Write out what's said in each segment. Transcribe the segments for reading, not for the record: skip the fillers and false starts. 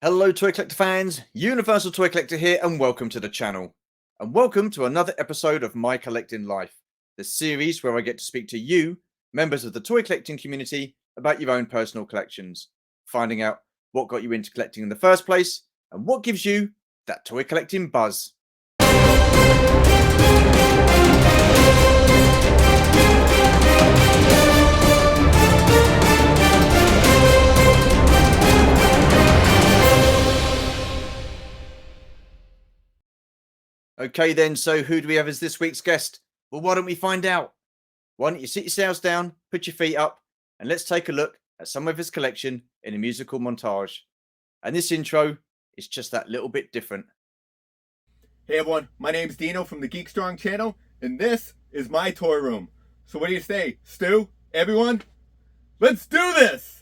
Hello Toy Collector fans, Universal Toy Collector here and welcome to the channel. And welcome to another episode of My Collecting Life, the series where I get to speak to you, members of the toy collecting community, about your own personal collections, finding out what got you into collecting in the first place and what gives you that toy collecting buzz. Okay then, so who do we have as this week's guest? Well, why don't we find out? Why don't you sit yourselves down, put your feet up, and let's take a look at some of his collection in a musical montage. And this intro is just that little bit different. Hey everyone, my name's Dino from the Geek Strong channel, and this is my toy room. So what do you say, Stu? Everyone? Let's do this!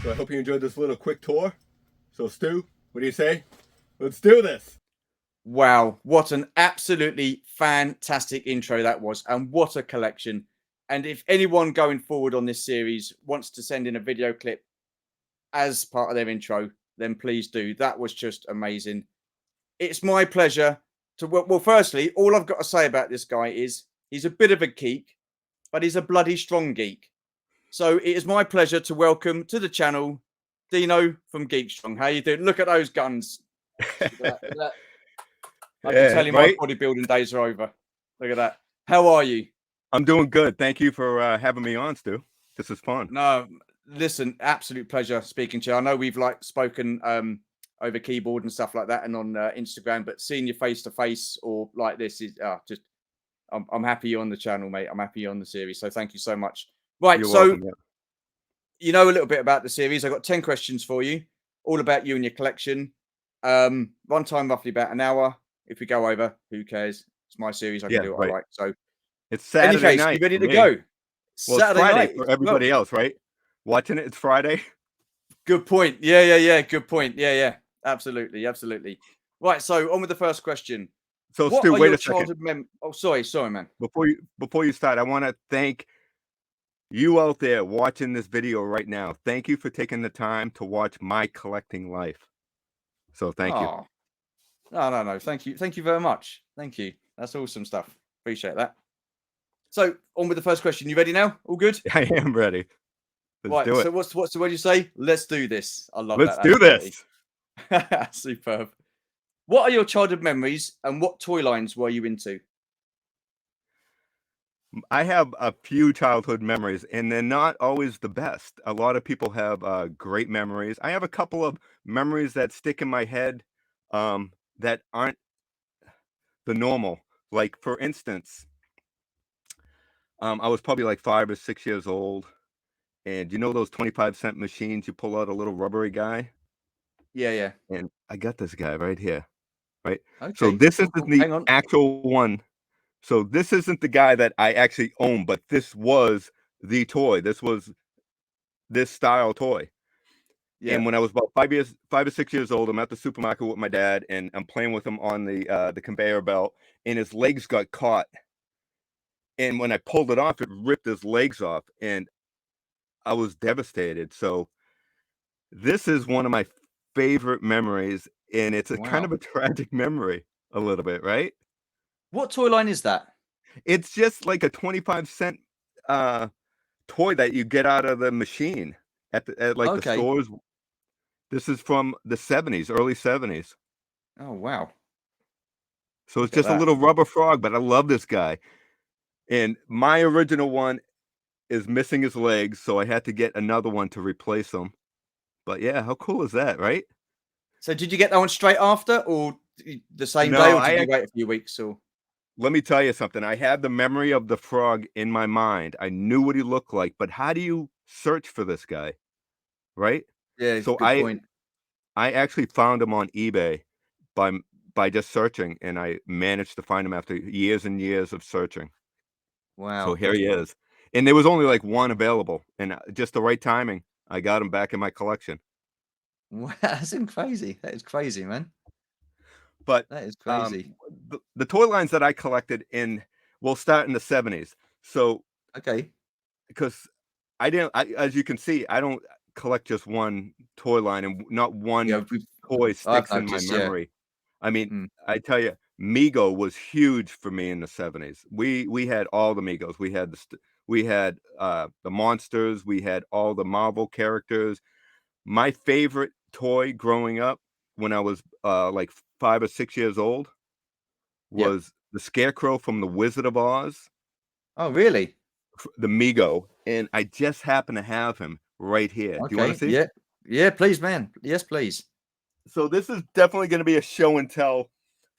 So I hope you enjoyed this little quick tour. So Stu, what do you say? Let's do this! Wow, what an absolutely fantastic intro that was, and what a collection. And if anyone going forward on this series wants to send in a video clip as part of their intro, then please do. That was just amazing. It's my pleasure to, well, firstly, all I've got to say about this guy is he's a bit of a geek, but he's a bloody strong geek. So it is my pleasure to welcome to the channel Dino from Geek Strong. How you doing? Look at those guns. Look at that. I can tell you my bodybuilding days are over. Look at that. How are you? I'm doing good. Thank you for having me on, Stu. This is fun. No, listen, absolute pleasure speaking to you. I know we've like spoken over keyboard and stuff like that, and on Instagram, but seeing you face to face or like this is just. I'm happy you're on the channel, mate. I'm happy you're on the series. So thank you so much. Right, You're so welcome. Yeah. you know a little bit about the series. I got 10 questions for you, all about you and your collection. One time, roughly about an hour. If we go over, who cares? It's my series. I can Yeah, do what I right. like. So, It's any Saturday case, you night ready for to me. go? Well, it's Saturday Friday night. for Well, everybody else, right? Watching it, it's Friday. good point. Yeah. Good point. Yeah. Absolutely. Right. So, on with the first question. So, What Stu, are wait your a second. childhood mem? Oh, sorry, man. Before you start, I want to thank you out there watching this video right now. Thank you for taking the time to watch my collecting life. So, thank you. Oh, no. Thank you very much. Thank you. That's awesome stuff. Appreciate that. So, on with the first question. You ready now? All good? I am ready. Let's Right. do it. So, what's the word you say? Let's do this. I love that. Let's That's do quality. this. Superb. What are your childhood memories and what toy lines were you into? I have a few childhood memories, and they're not always the best. A lot of people have great memories. I have a couple of memories that stick in my head that aren't the normal. Like, for instance, I was probably like 5 or 6 years old, and you know those 25-cent machines, you pull out a little rubbery guy? Yeah. And I got this guy right here, right? So Okay. this Cool, isn't cool. the Hang on. actual one. So this isn't the guy that I actually own, but this was the toy. This was this style toy. Yeah. And when I was about 5 or 6 years old, I'm at the supermarket with my dad, and I'm playing with him on the conveyor belt, and his legs got caught. And when I pulled it off, it ripped his legs off, and I was devastated. So this is one of my favorite memories, and it's a kind of Wow. a tragic memory, a little bit, right? What toy line is that? It's just like a 25-cent uh, toy that you get out of the machine at like the Okay. stores. This is from the 70s, early 70s. Oh, wow. So it's Look at just a that. little rubber frog, but I love this guy. And my original one is missing his legs, so I had to get another one to replace him. But yeah, how cool is that, right? So, did you get that one straight after or the same day No, or did you wait a few weeks or? let me tell you something. I had the memory of the frog in my mind. I knew what he looked like, but how do you search for this guy, right? Yeah, So good I point. I actually found him on eBay by by just searching, and I managed to find him after years and years of searching. So Wow. here he is. And there was only like one available, and just the right timing, I got him back in my collection. Wow, that's crazy. That is crazy, man. But That is um, crazy. the toy lines that I collected in, will start in the 70s. So Okay. because as you can see, I don't collect just one toy line, and not one Yeah, toy I've sticks in my noticed. Yeah. memory. I mean, Mm, I tell you, Mego was huge for me in the 70s. We had all the Megos. We had we had the monsters. We had all the Marvel characters. My favorite toy growing up when I was like 5 or 6 years old yep. was the Scarecrow from the Wizard of Oz, Oh, really? the Mego, and I just happen to have him right here. Do you want to Okay. see? Yeah. Yeah, please, man. Yes, please. So this is definitely going to be a show and tell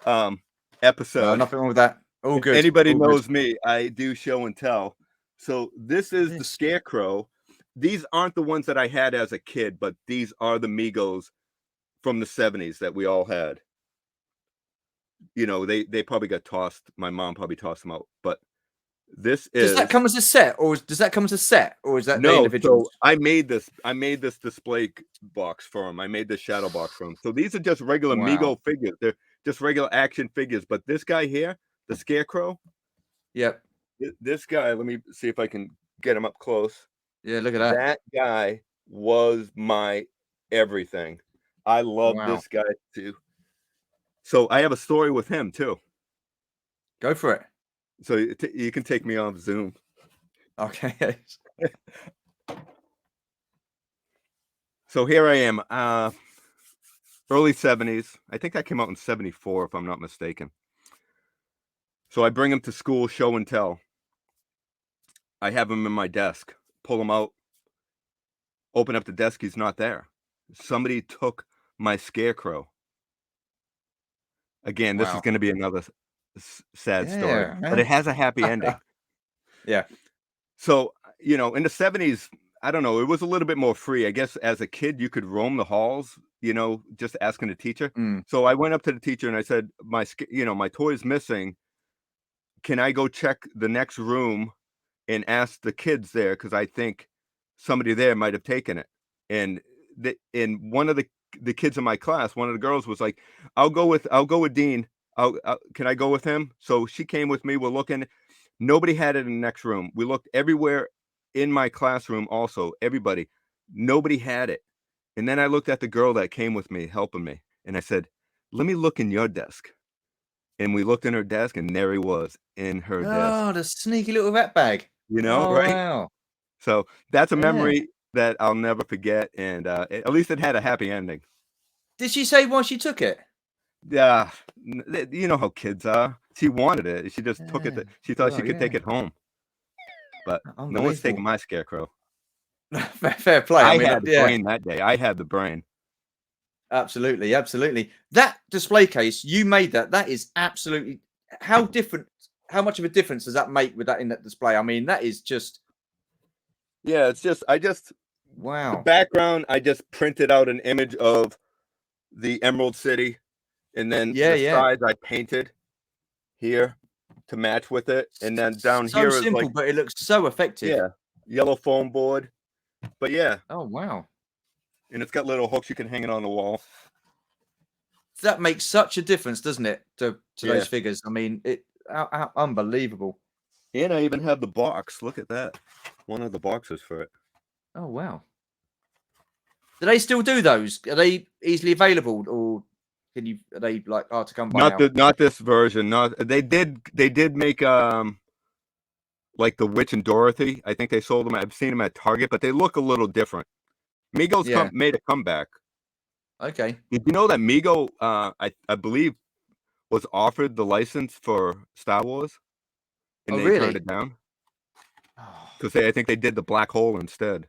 um, No, episode. nothing wrong with that. All If good. anybody All good. knows me, I do show and tell. So this is the This. Scarecrow. These aren't the ones that I had as a kid, but these are the Migos from the 70s that we all had. You know, they probably got tossed. My mom probably tossed them out. But this Does that is come as a set, or does that come as a set, or is that the no. individuals? So I made this display box for him. I made this shadow box for him. So these are just regular Wow. Mego figures. They're just regular action figures. But this guy here, the Scarecrow, Yep. this guy, let me see if I can get him up close. Yeah. Look at that. That guy was my everything. I love Wow. this guy too. So I have a story with him too. Go for it. So you can take me off Zoom. Okay. So here I am, early 70s. I think I came out in 74, if I'm not mistaken. So I bring him to school, show and tell. I have him in my desk, pull him out. open up the desk, he's not there. Somebody took my Scarecrow. Again, this is Wow. gonna be another sad story, Yeah, but it man. has a happy ending. Yeah. So, in the 70s, I don't know, it was a little bit more free. I guess as a kid, you could roam the halls, just asking the teacher. Mm. So I went up to the teacher and I said, my toy's missing. Can I go check the next room and ask the kids there? Because I think somebody there might have taken it. And one of the kids in my class, one of the girls was like, I'll go with Dean. Can I go with him? So she came with me. We're looking. Nobody had it in the next room. We looked everywhere in my classroom also, everybody. Nobody had it. And then I looked at the girl that came with me, helping me, and I said, let me look in your desk. And we looked in her desk, and there he was in her desk. Oh, the sneaky little rat bag. Oh, Right? wow. So that's a Yeah. memory that I'll never forget, and at least it had a happy ending. Did she say why she took it? Yeah, you know how kids are. She wanted it. She just took it. Yeah. She thought she Well, could yeah. take it home, but no one's taking Unbelievable. my Scarecrow. Fair play. I I mean, had the yeah, brain that day. I had the brain. absolutely, absolutely. That display case, you made that. That is absolutely how different. How much of a difference does that make with that in that display? I mean, that is just Yeah, it's just the wow. background. I just printed out an image of the Emerald City, and then Yeah, the yeah. sides I painted here to match with it, and then down So here is like, simple, but it looks so effective. yeah, yellow foam board. But yeah, Oh wow. and it's got little hooks you can hang it on the wall. That makes such a difference, doesn't it, to Yeah, those figures? I mean, unbelievable. and I even have the box. Look at that. One of the boxes for it. Oh wow. Do they still do those? Are they easily available, or are they like hard to come by now? Not this version. Not they did make like the Witch and Dorothy. I think they sold them. I've seen them at Target, but they look a little different. Migos Yeah. made a comeback. Okay. Did you know that Migo, I believe, was offered the license for Star Wars, and Oh they turned really? it down Oh. because I think they did the Black Hole instead.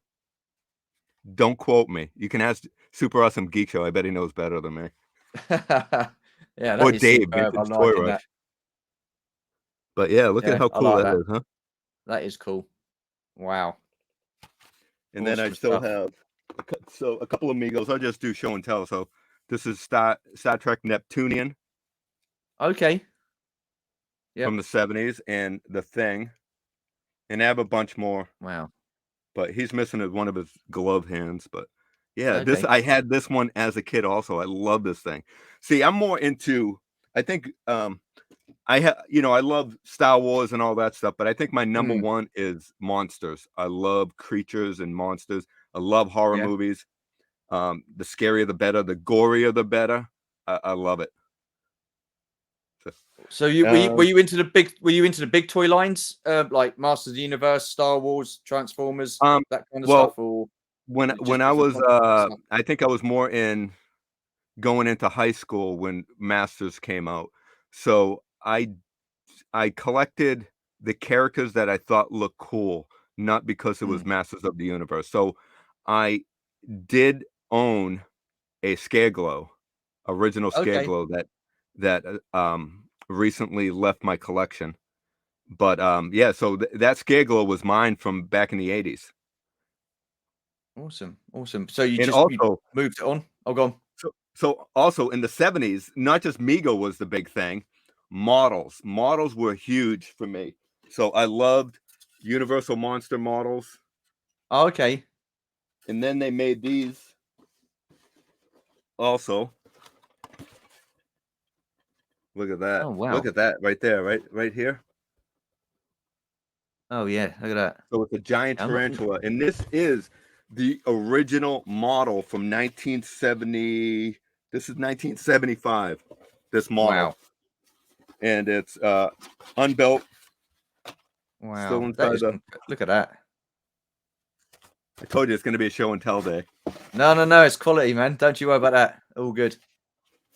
Don't quote me. You can ask Super Awesome Geek Show. I bet he knows better than me. Yeah, Or that is Dave, superb. I'm Vintage Toy liking that. Rush. But yeah, look at Yeah, how I cool like that that. is, huh? That is cool. Wow. And then I Awesome still stuff. have a couple of Migos. I'll just do show and tell. So this is Star Trek Neptunian Okay. from Yep. the 70s, and The Thing. And I have a bunch more, Wow. but he's missing one of his glove hands. But yeah, Okay. I had this one as a kid also. I love this thing. See, I'm more into, I think I love Star Wars and all that stuff, but I think my number Mm, one is monsters. I love creatures and monsters. I love horror yeah. movies. The scarier the better, the gorier the better. I love it. So you were Um, you into the big toy lines, like Masters of the Universe, Star Wars, Transformers, um, that kind of well, stuff, or when just I different was content stuff? I think I was more in going into high school when Masters came out. So I collected the characters that I thought looked cool, not because it was Mm, Masters of the Universe. So I did own a Scareglow, original okay. Scareglow that recently left my collection. But yeah, so that Scareglow was mine from back in the 80s. Awesome. Awesome. So And you also, moved it on? Oh, gone. so also in the 70s, not just Mego was the big thing, models were huge for me. So I loved Universal Monster models, Oh, okay. and then they made these also. Look at that. Oh, Look wow. at that right there, right here. Oh, yeah. Look at that. So it's a giant I'm not tarantula, and this is the original model from 1970. This is 1975. This model, wow. and it's unbuilt, still Wow. That inside is the. look at that. I told you it's going to be a show and tell day. No, no, no. It's quality, man. Don't you worry about that. All good.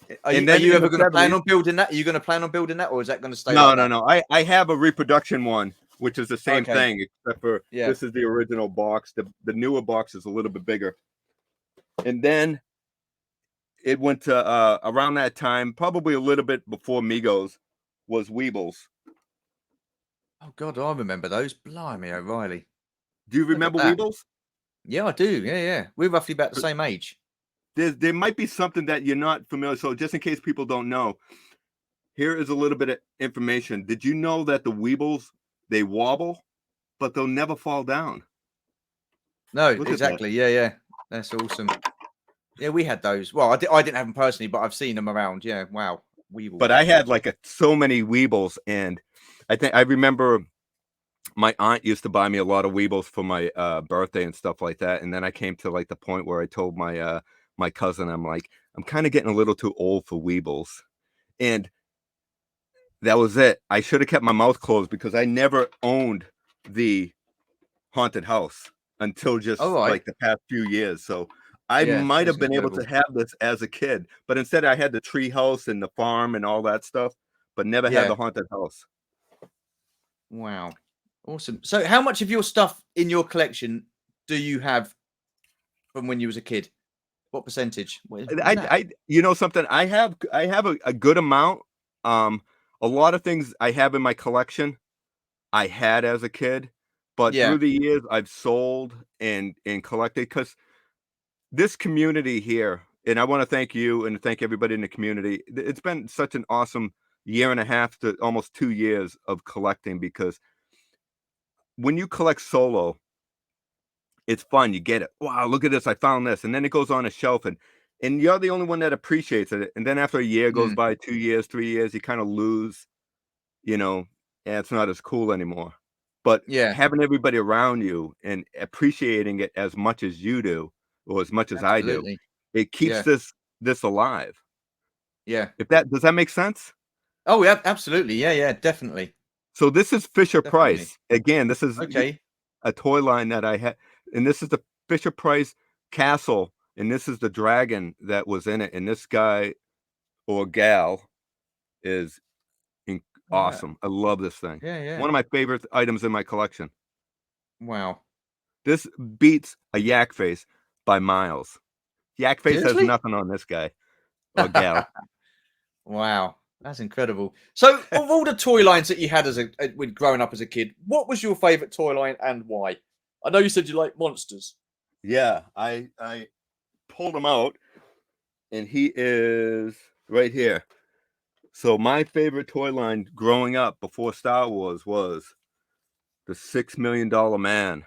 And Are then you in ever the going to plan 70s, on building that? Are you going to plan on building that, or is that going to stay no, like no, that? no. I have a reproduction one which is the same Okay. thing, except for Yeah. this is the original box. The newer box is a little bit bigger. And then it went to around that time, probably a little bit before Migos, was Weebles. Oh God, I remember those. Blimey, O'Reilly. Do you Look at remember that. Weebles? Yeah, I do. Yeah, yeah. We're roughly about the same age. There might be something that you're not familiar. So just in case people don't know, here is a little bit of information. Did you know that the Weebles, they wobble, but they'll never fall down? No, Look at that. exactly. Yeah, yeah. That's awesome. Yeah, we had those. Well, I didn't have them personally, but I've seen them around. Yeah. Wow. But Weevils. I had like so many Weebles, and I remember my aunt used to buy me a lot of Weebles for my birthday and stuff like that. And then I came to like the point where I told my my cousin, I'm like, I'm kind of getting a little too old for Weebles. And that was it. I should have kept my mouth closed because I never owned the haunted house until All just right. like the past few years. So I Yeah, might that's have been able to incredible. have this as a kid, but instead I had the tree house and the farm and all that stuff, but never had the Yeah. haunted house. Wow. Awesome. So, how much of your stuff in your collection do you have from when you was a kid? What percentage? What is that? You know something, I have a good amount. Um, a lot of things I have in my collection I had as a kid, but Yeah. through the years I've sold and collected because this community here, and I want to thank you and thank everybody in the community. It's been such an awesome year and a half to almost 2 years of collecting because when you collect solo, it's fun. You get it. Wow, look at this. I found this. And then it goes on a shelf and you're the only one that appreciates it. And then after a year goes Mm. by, 2 years, 3 years, you kind of lose, you know, and it's not as cool anymore. But Yeah. having everybody around you and appreciating it as much as you do, or as much as I do, Absolutely. it keeps Yeah. this alive. Yeah. If that does that make sense? Oh, yeah. Absolutely. Yeah. Yeah. Definitely. So this is Fisher Definitely. Price. Again, this is Okay. a toy line that I had, and this is the Fisher Price castle, and this is the dragon that was in it, and this guy or gal is in Yeah. awesome. I love this thing. Yeah. Yeah. One of my favorite items in my collection. Wow. This beats a yak face by miles. Yak face has Seriously? nothing on this guy or gal. Wow. That's incredible. So, of all the toy lines that you had as a when growing up as a kid, what was your favorite toy line and why? I know you said you like monsters. Yeah, I pulled him out, and he is right here. So my favorite toy line growing up before Star Wars was the $6 Million Man.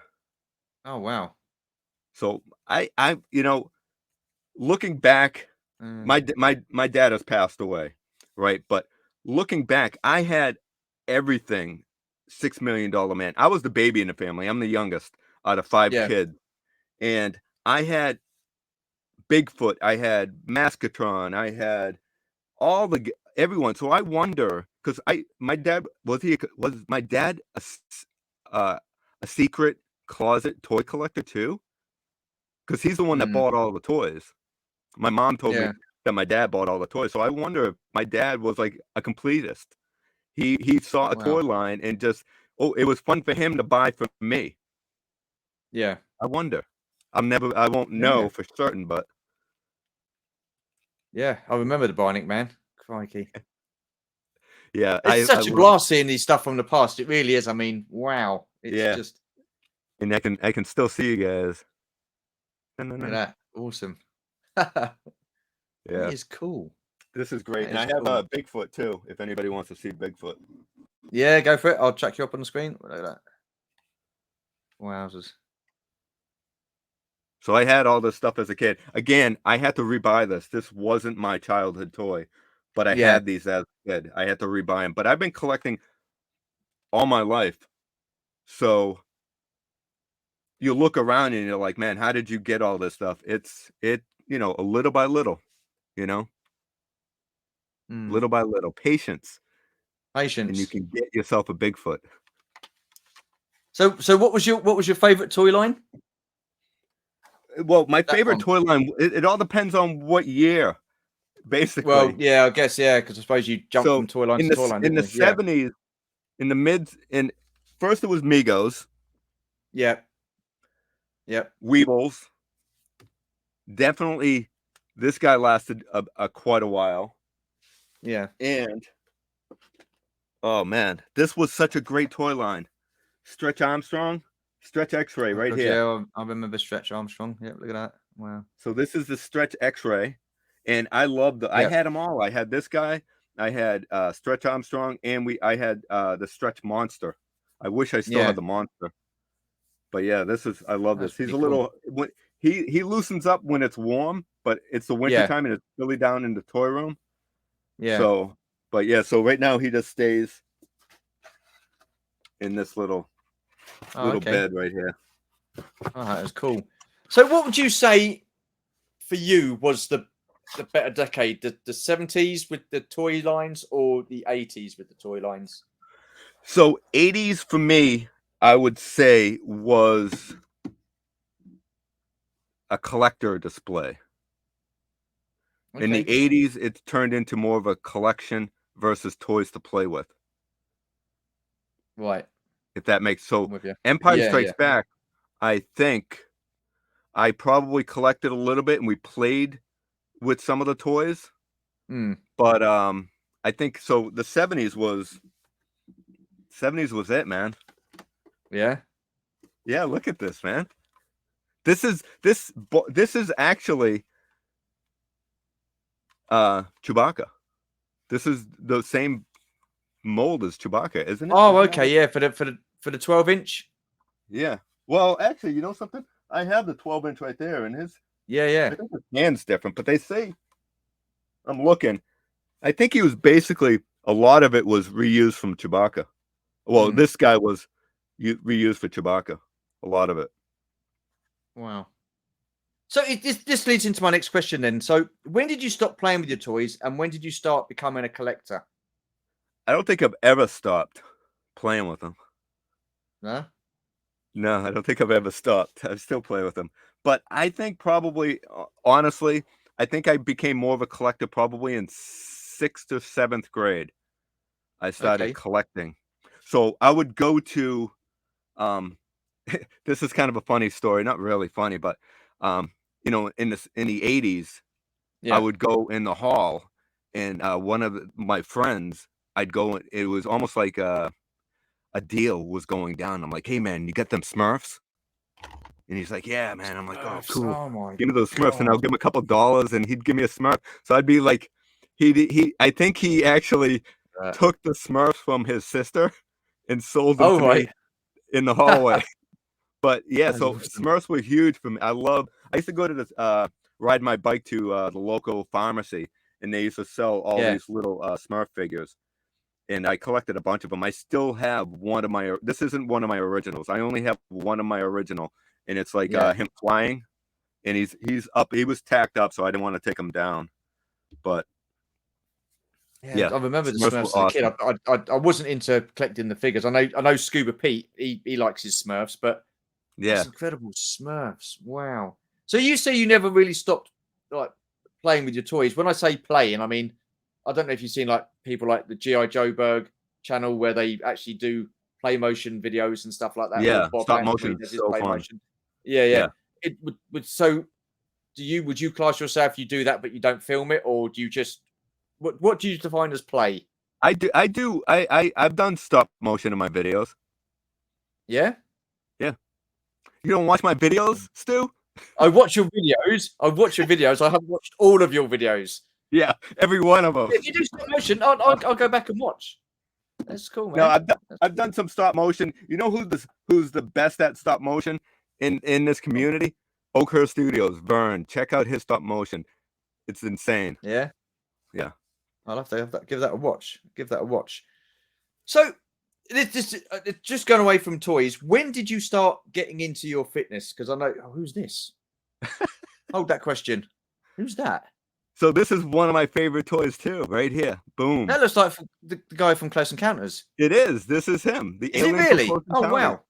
Oh wow. So looking back, Mm, my dad has passed away, right? But looking back, I had everything $6 Million Man. I was the baby in the family. I'm the youngest out of five yeah. kids, and I had Bigfoot, I had Mascotron, I had everyone. So I wonder because I my dad was my dad uh, a secret closet toy collector too? Because he's the one that Mm, bought all the toys. My mom told me yeah. that my dad bought all the toys, so I wonder if my dad was like a completist. He saw a toy Wow. line and just it was fun for him to buy for me. Yeah. I wonder. I won't Yeah. know for certain, but Yeah. I remember the Bionic Man. Crikey. yeah, It's I such a love blast seeing these stuff from the past. It really is. I mean, wow. It's yeah, just and I can still see you guys. look at that. Awesome. That Yeah. is cool. This is great, That and I is have, cool. Bigfoot too, if anybody wants to see Bigfoot. Yeah, go for it. I'll chuck you up on the screen. Look at that. Wowzers. So I had all this stuff as a kid. Again, I had to rebuy this. This wasn't my childhood toy, but I Yeah. had these as a kid. I had to rebuy them, but I've been collecting all my life. So you look around and you're like, "Man, how did you get all this stuff?" A little by little, you know, Mm. little by little, patience, and you Patience. can get yourself a Bigfoot. So what was your favorite toy line? Well, my That favorite one. toy line, it all depends on what year, Well, basically. yeah, I guess, yeah, because I suppose you jumped So from toy line in to toy line, the didn't you? Yeah. 70s, in the first it was Migos, Yep. Yep. Weebles. Definitely, this guy lasted quite a while. Yeah. And oh man, this was such a great toy line. Stretch Armstrong, Stretch X-Ray Oh, right God, here. yeah, I remember Stretch Armstrong. Yep, look at that. Wow. So this is the Stretch X-Ray, and I love I Yep. had them all. I had this guy, I had Stretch Armstrong, and I had the Stretch Monster. I wish I still Yeah. had the Monster. But yeah, I love That's this. He's pretty a cool. little when he loosens up when it's warm, but it's the winter Yeah. time and it's chilly down in the toy room. Yeah. So, but yeah, so right now he just stays in this Oh, little okay. bed right here. Oh, that was cool. So, what would you say for you was the better decade? The 70s with the toy lines, or the 80s with the toy lines? So 80s for me, I would say was a collector display. In the Okay. 80s, it's turned into more of a collection versus toys to play with. Right. If that makes I'm so. with you. Empire Yeah. Strikes Yeah. Back, I think I probably collected a little bit and we played with some of the toys, Hmm. but I think so the 70s was it, man. Yeah. Yeah, look at this, man. This is actually Chewbacca. This is the same mold as Chewbacca, isn't it? Oh, Isn't that okay. what? Yeah. For the 12-inch. Yeah. Well, actually, you know something? I have the 12-inch right there, and Yeah. Yeah. I think his hand's different, but they say I'm looking. I think he was basically a lot of it was reused from Chewbacca. Well, Hmm. this guy was reused for Chewbacca. A lot of it. Wow. So this leads into my next question then. So when did you stop playing with your toys, and when did you start becoming a collector? I don't think I've ever stopped playing with them. Huh? No, I don't think I've ever stopped. I still play with them. But I think probably, honestly, I think I became more of a collector probably in 6th or 7th grade. I started Okay. collecting. So I would go to, um, this is kind of a funny story, not really funny, but, in the 80s, I Yeah. would go in the hall and one of my friends, I'd go, it was almost like a deal was going down. I'm like, hey, man, you got them Smurfs? And he's like, yeah, man. I'm like, oh, cool. Oh my Give me those Smurfs, and I'll God. give him a couple dollars, and he'd give me a Smurf. So I'd be like, I think he actually took the Smurfs from his sister and sold them Oh, to right. me in the hallway. But yeah, That's so awesome. Smurfs were huge for me. I used to go to this, ride my bike to the local pharmacy, and they used to sell all Yeah. these little Smurf figures. And I collected a bunch of them. I still have one of my. This isn't one of my originals. I only have one of my original, and it's like Yeah. him flying, and he's up. He was tacked up, so I didn't want to take him down. But Yeah, yeah, I remember the Smurfs were Smurfs as a kid. awesome. I wasn't into collecting the figures. I know Scuba Pete. He likes his Smurfs, but that's Yeah, incredible Smurfs. Wow. So you say you never really stopped like playing with your toys. When I say playing, I mean I don't know if you've seen like people like the GI Joe Berg channel where they actually do play motion videos and stuff like that, or yeah. Bob Stop Hans where he motion, does his so play fun. motion. Yeah, yeah. Yeah, It would so would you class yourself you do that but you don't film it, or do you just what do you define as play? I do. I do. I've done stop motion in my videos. Yeah? Yeah, you don't watch my videos, Stu? I watch your videos. I watch your videos. I have watched all of your videos. Yeah, every one of them. If you do stop motion, I'll go back and watch. That's cool, No, man. That's I've cool. done some stop motion. You know who's the best at stop motion in this community? Oakhurst Studios, Vern. Check out his stop motion. It's insane. Yeah, Yeah. I'll have to give that a watch. Give that a watch. So, just going away from toys. When did you start getting into your fitness? Because I know who's this? Hold that question. Who's that? So this is one of my favorite toys too, right here. Boom. That looks like the guy from Close Encounters. It is. This is him, the Is it alien from really? Close Oh Encounters. wow.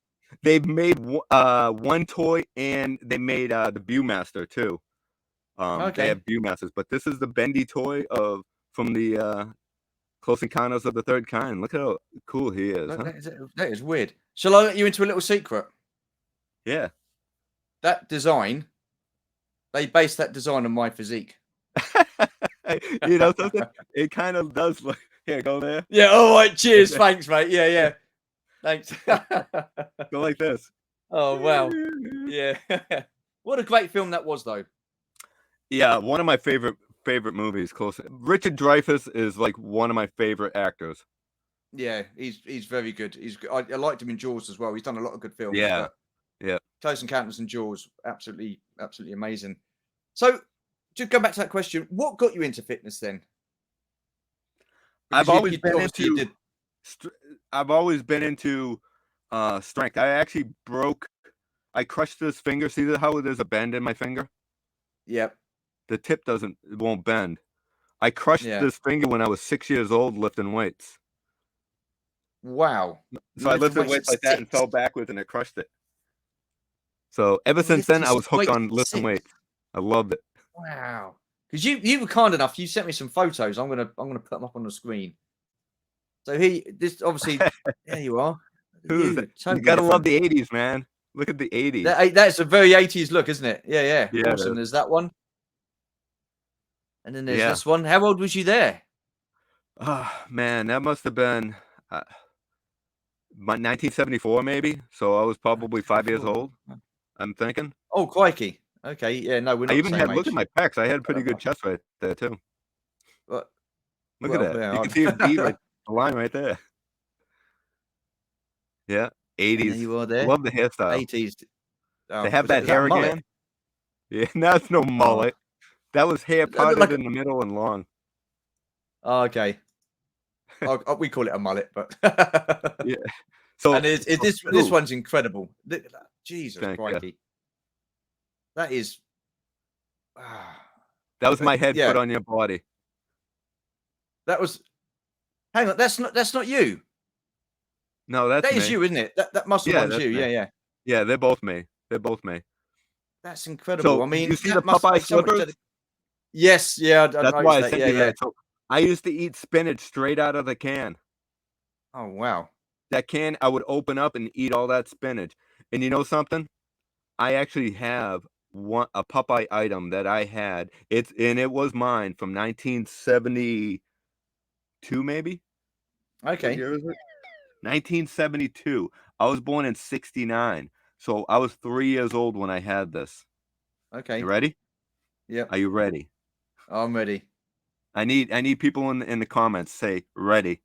They've made one toy, and they made the Viewmaster too. They Okay. have Viewmasters, but this is the bendy toy from the Close Encounters of the Third Kind. Look how cool he is, huh? That is weird. Shall I let you into a little secret? Yeah. That design, they based that design on my physique. You know something? It kind of does look. Here, go there. Yeah. All right. Cheers. Thanks, mate. Yeah. Yeah. Thanks. Go like this. Oh wow. Yeah. What a great film that was, though. Yeah, one of my favorite movies. Close. Richard Dreyfuss is like one of my favorite actors. Yeah, he's very good. I liked him in Jaws as well. He's done a lot of good films, Yeah, but yeah. Close Encounters and Jaws, absolutely amazing. So, to go back to that question, what got you into fitness then? I've Because always you been obviously you into. did. I've always been into strength. I actually I crushed this finger. See how there's a bend in my finger? Yep. The tip won't bend. I crushed Yeah. this finger when I was 6 years old lifting weights. Wow. So I lifted weights like that and fell backwards and it crushed it. So ever You since then, lifted I was hooked weights on at lifting 6? weights. I loved it. Wow. Because you were kind enough. You sent me some photos. I'm gonna put them up on the screen. So this obviously there you are. Who's that? You You totally gotta love different. the 80s, man. Look at the 80s. That's a very 80s look, isn't it? Yeah, yeah. Yeah, it Awesome. is. There's that one. And then there's Yeah. this one. How old was you there? Oh, man, that must have been my 1974, maybe. So I was probably 5 years 74. old, I'm thinking. Oh, crikey. Okay. Yeah, no, we're I not the even same had, look at age. my pecs. I had a pretty That good much. chest right there, too. But, Look at well, that. yeah, You can see a V right, the line right there. Yeah, and there 80s. you are I there. love the hairstyle. 80s. They Oh, have that is that a hair mullet? again. Yeah, now it's no Oh, mullet. That was hair that look parted like. in the middle and long. Oh, okay. We call it a mullet, but. Yeah. So, And this Stu, one's incredible. Look at that. Jesus thank you. crikey. That is. ah, That was my head yeah, put on your body. that was. Hang on, that's not you. No, that's That is me. you, isn't it? That muscle Yeah, one's that's you. me. Yeah, yeah. Yeah, they're both me. They're both me. That's incredible. So, I you mean, see the that must Popeye take so much slippers? dedication. Yes, yeah, I That's why noticed I that. sent Yeah, you yeah. that. So, I used to eat spinach straight out of the can. Oh wow. That can, I would open up and eat all that spinach. And you know something? I actually have a Popeye item that I had. It was mine from 1972, maybe? What Okay. year is it? 1972. I was born in 69. So I was 3 years old when I had this. You Okay. ready? Yep. Are you ready? I'm ready. I need people in the comments say ready.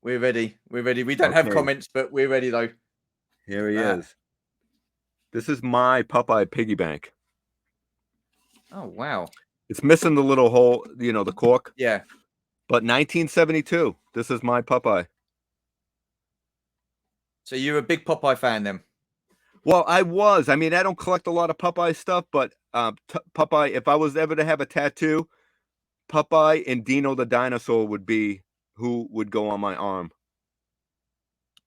We're ready. We're ready. We don't have Okay, comments, but we're ready though. here he That. is. This is my Popeye piggy bank. Oh wow. It's missing the little hole, the cork. Yeah. But 1972. This is my Popeye. So you're a big Popeye fan then? Well, I was. I mean, I don't collect a lot of Popeye stuff, but Popeye, if I was ever to have a tattoo, Popeye and Dino the dinosaur would be who would go on my arm.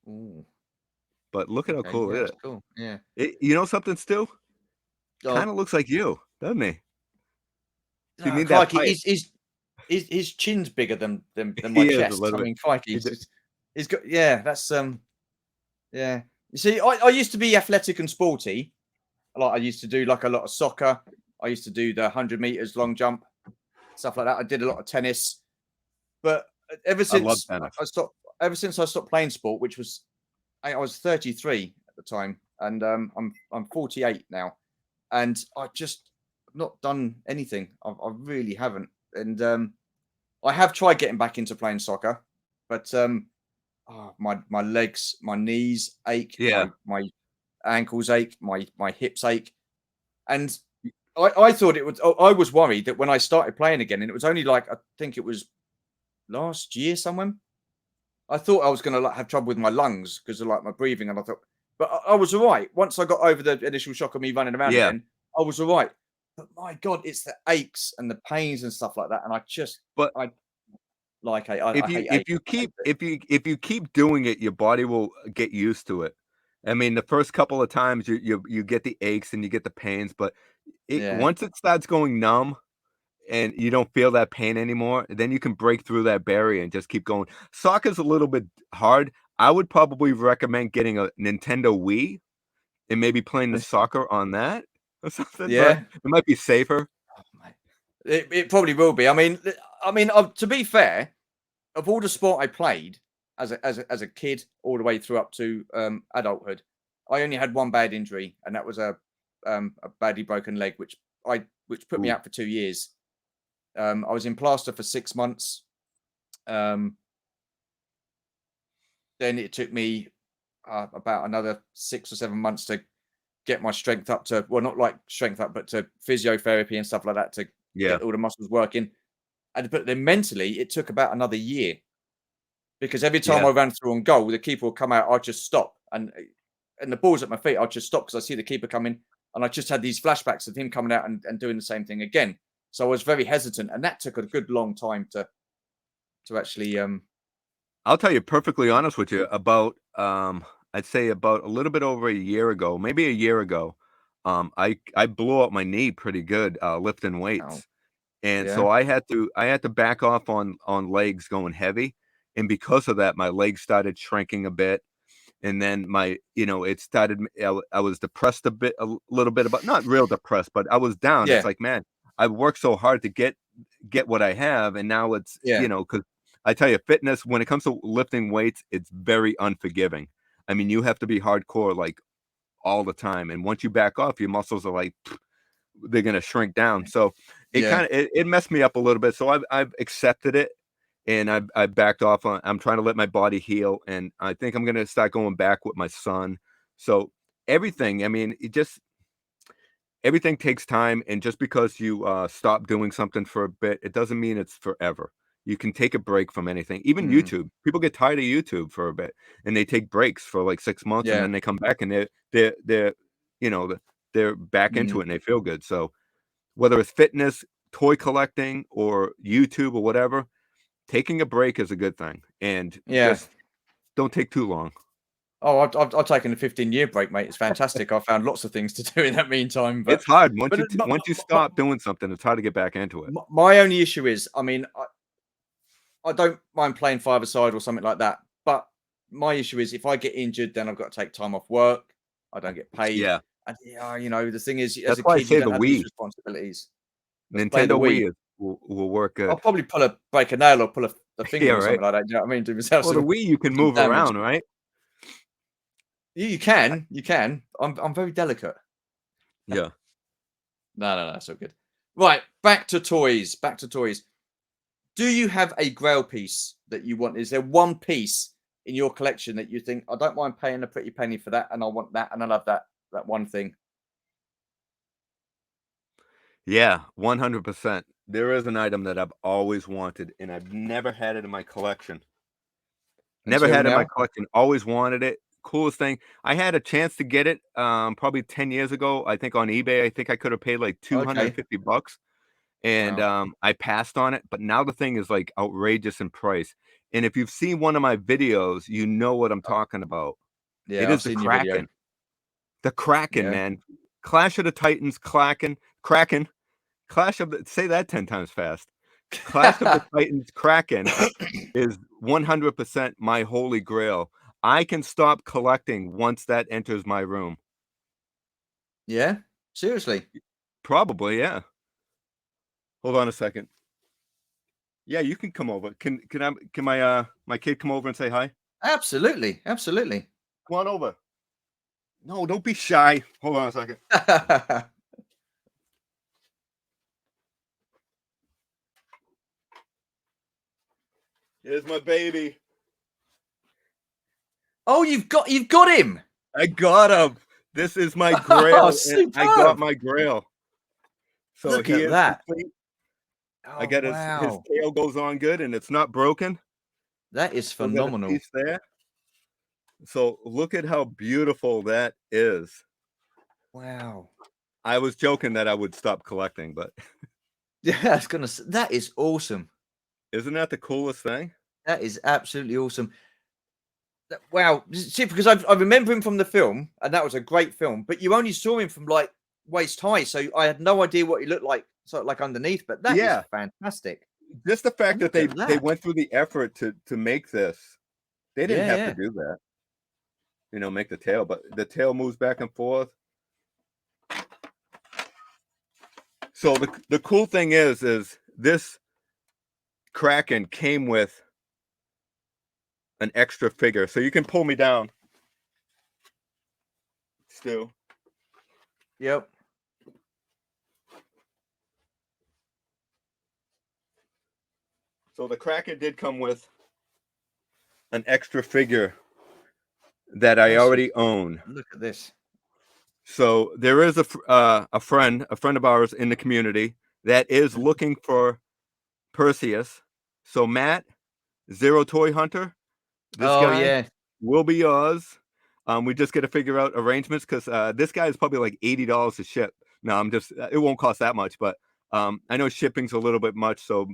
Ooh. But look at how Okay. cool Yeah, it that's is. cool. Yeah. You know something, Stu? Kind Oh, of looks like you, doesn't he? You need that crikey. pipe. His chin's bigger than my He is a chest. I little bit. mean, crikey. He's got yeah. That's yeah. You see, I used to be athletic and sporty. Like I used to do like a lot of soccer. I used to do the 100 meters long jump, stuff like that. I did a lot of tennis, but ever I love since tennis. I stopped playing sport, which was I was 33 at the time, and I'm 48 now, and I just not done anything. I really haven't, and I have tried getting back into playing soccer, but my legs, my knees ache, Yeah. my ankles ache, my hips ache, and I thought it was. I was worried that when I started playing again, and it was only like I think it was last year, somewhere. I thought I was going to like have trouble with my lungs because of like my breathing, and I thought, but I was all right once I got over the initial shock of me running around Yeah. again. I was all right, but my God, it's the aches and the pains and stuff like that, and But I like I if hate you aches. I hate it. if you keep doing it, your body will get used to it. I mean, the first couple of times you get the aches and you get the pains, but Yeah. once it starts going numb, and you don't feel that pain anymore, then you can break through that barrier and just keep going. Soccer's a little bit hard. I would probably recommend getting a Nintendo Wii and maybe playing the soccer on that or something, but Yeah. it might be safer. Oh, mate. It probably will be. To be fair, of all the sport I played as a kid all the way through up to adulthood, I only had one bad injury, and that was a badly broken leg, which put me Ooh, out for 2 years. I was in plaster for 6 months. Um, then it took me about another 6 or 7 months to get my strength up to, well, not like strength up, but to physiotherapy and stuff like that to yeah, get all the muscles working. But then mentally, it took about another year because every time yeah. I ran through on goal, the keeper would come out. I'd just stop, and the ball's at my feet. I'd just stop because I see the keeper coming, and I just had these flashbacks of him coming out and doing the same thing again. So I was very hesitant, and that took a good long time to actually. I'll tell you perfectly honest with you about I'd say about a little bit over a year ago, maybe a year ago, I blew out my knee pretty good lifting Oh, weights. And yeah, so I had to back off on legs going heavy. And because of that, my legs started shrinking a bit. And then it started, I was depressed a bit, a little bit about, not real depressed, but I was down. It's yeah, like, man, I've worked so hard to get what I have. And now it's, yeah, because I tell you, fitness, when it comes to lifting weights, it's very unforgiving. I mean, you have to be hardcore like all the time. And once you back off, your muscles are like, they're gonna shrink down. So it yeah. kind of it messed me up a little bit. So I've accepted it, and I've backed off on. I'm trying to let my body heal, and I think I'm gonna start going back with my son. So everything, I mean, everything takes time, and just because you stop doing something for a bit, it doesn't mean it's forever. You can take a break from anything, even Mm, YouTube. People get tired of YouTube for a bit, and they take breaks for like 6 months, and yeah. then they come back, and they're you know they're back into Mm, it, and they feel good. So whether it's fitness, toy collecting, or YouTube or whatever, taking a break is a good thing, and yeah. just don't take too long. Oh, I've taken a 15-year break, mate. It's fantastic. I found lots of things to do in that meantime. It's hard once But you once you stop doing something, it's hard to get back into it. my only issue is, I don't mind playing five-a-side or something like that. But my issue is if I get injured, then I've got to take time off work. I don't get paid. Yeah, And yeah, the thing is, as that's a why I kid, you say don't the have these Wii, responsibilities. Let's play the Nintendo Wii. Wii will work I'll good. probably break a nail or pull a finger Yeah, or right. something like that. Do you know what I mean? Do myself Well, the Wii you can some move damage. around, right? You can, you can. I'm very delicate. Yeah. No, no, no, that's all good. Right, back to toys. Back to toys. Do you have a grail piece that you want? Is there one piece in your collection that you think I don't mind paying a pretty penny for that, and I want that, and I love that one thing? Yeah, 100%. There is an item that I've always wanted, and I've never had it in my collection. Never Until had it in my now? collection, always wanted it. Coolest thing, I had a chance to get it, probably 10 years ago, I think on eBay, I think I could have paid like Okay. 250 bucks, and, Wow. I passed on it, but now the thing is, like, outrageous in price, and if you've seen one of my videos, you know what I'm talking about. It Yeah, I've is the seen your video. Kraken. The Kraken, Yeah. man. Clash of the Titans, Kraken, Clash of the say that 10 times fast. Clash of the Titans Kraken is 100% my holy grail. I can stop collecting once that enters my room. Yeah. Seriously. Probably, yeah. Hold on a second. Yeah, you can come over. Can my kid come over and say hi? Absolutely. Absolutely. Come on over. No, don't be shy. Hold on a second. Here's my baby. Oh, you've got him. I got him. This is my Oh, grail, and I got superb. my grail. So Look he at is that. complete. I Oh, got his wow. tail goes on good, and it's not broken. That is Still got a phenomenal. piece there. So look at how beautiful that is. Wow. I was joking that I would stop collecting, but Yeah, I was gonna say that is awesome. isn't that the coolest thing? That is absolutely awesome. Wow. See, because I remember him from the film, and that was a great film, but you only saw him from like waist high, so I had no idea what he looked like sort of like underneath, but that is Yeah, fantastic. just the fact And that look at they that. went through the effort to make this. They didn't Yeah, have to yeah. do that, make the tail, but the tail moves back and forth. So the cool thing is this Kraken came with an extra figure, so you can pull me down, Stu. Yep. So the Kraken did come with an extra figure that I That's already own. look at this. So there is a friend of ours in the community that is Mhm. looking for Perseus. So Matt, Zero Toy Hunter, this Oh guy yeah. will be yours. We just got to figure out arrangements because this guy is probably like $80 to ship. No, I'm just it won't cost that much, but I know shipping's a little bit much, so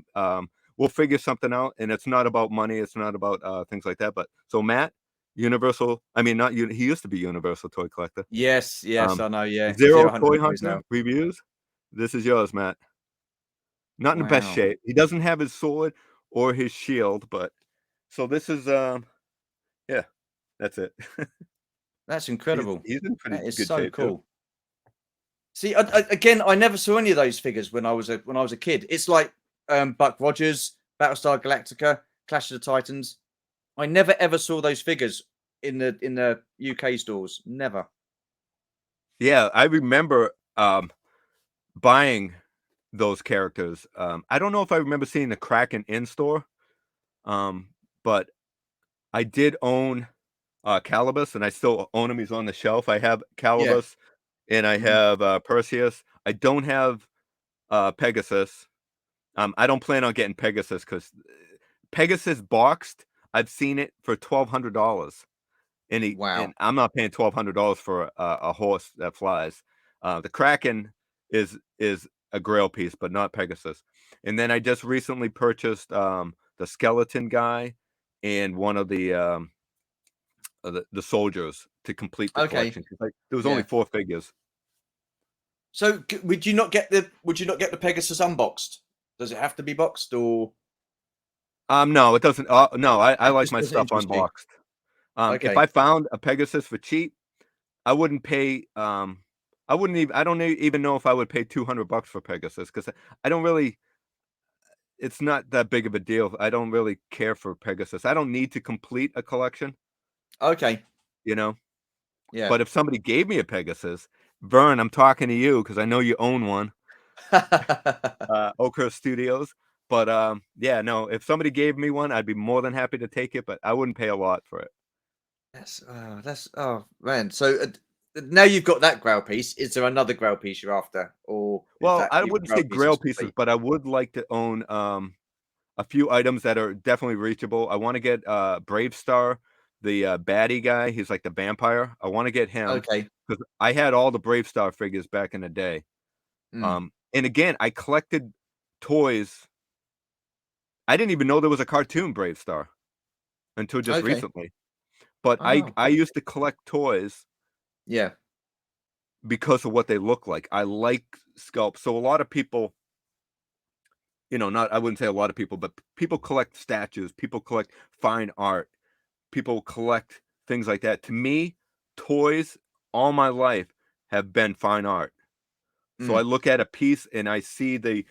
we'll figure something out. And it's not about money, it's not about things like that. But so Matt, Universal, I mean not he used to be Universal Toy Collector. Yes, yes, Um, I know. Yeah, Zero Zero Hunter Toy Toys Hunter now. reviews. This is yours, Matt. Not in the best Wow, shape. He doesn't have his sword or his shield, but so this is yeah, that's it. that's He's incredible. he's in pretty That is good so shape too. cool. See, again, I never saw any of those figures when I was a kid. It's like Buck Rogers, Battlestar Galactica, Clash of the Titans. I never ever saw those figures in the UK stores. Never. Yeah, I remember buying those characters. I don't know if I remember seeing the Kraken in store, um, but I did own Calibus, and I still own him. He's on the shelf. I have Yeah. Calibus, and I Mhm. have Perseus. I don't have Pegasus. I don't plan on getting Pegasus because Pegasus boxed. I've seen it for $1,200. And Wow. I'm not paying $1,200 for a horse that flies. The Kraken is a Grail piece, but not Pegasus. And then I just recently purchased the skeleton guy and one of the soldiers to complete the Okay. collection. 'Cause, like, there was only Yeah. 4 figures. So would you not get the Pegasus unboxed? Does it have to be boxed or No, it doesn't. No, I it like just my doesn't stuff interest you? unboxed. If Okay. I found a Pegasus for cheap, I wouldn't pay. I wouldn't even. I don't even know if I would pay $200 for Pegasus because I don't really. It's not that big of a deal. I don't really care for Pegasus. I don't need to complete a collection, Okay. you know. Yeah. But if somebody gave me a Pegasus, Vern, I'm talking to you because I know you own one. Oakhurst Studios. But yeah, no. If somebody gave me one, I'd be more than happy to take it. But I wouldn't pay a lot for it. That's oh man. So now you've got that grail piece. Is there another grail piece you're after, or is Well, that I your wouldn't grail say pieces Grail pieces, complete? but I would like to own a few items that are definitely reachable. I want to get Brave Star, the baddie guy. He's like the vampire. I want to get him Okay. because I had all the Brave Star figures back in the day. Mm. And again, I collected toys. I didn't even know there was a cartoon Brave Star until just Okay. recently. But I Oh. I used to collect toys Yeah. because of what they look like. I like sculpts. So a lot of people, not I wouldn't say a lot of people, but people collect statues, people collect fine art, people collect things like that. To me, toys all my life have been fine art. So I Mm. look at a piece and I see the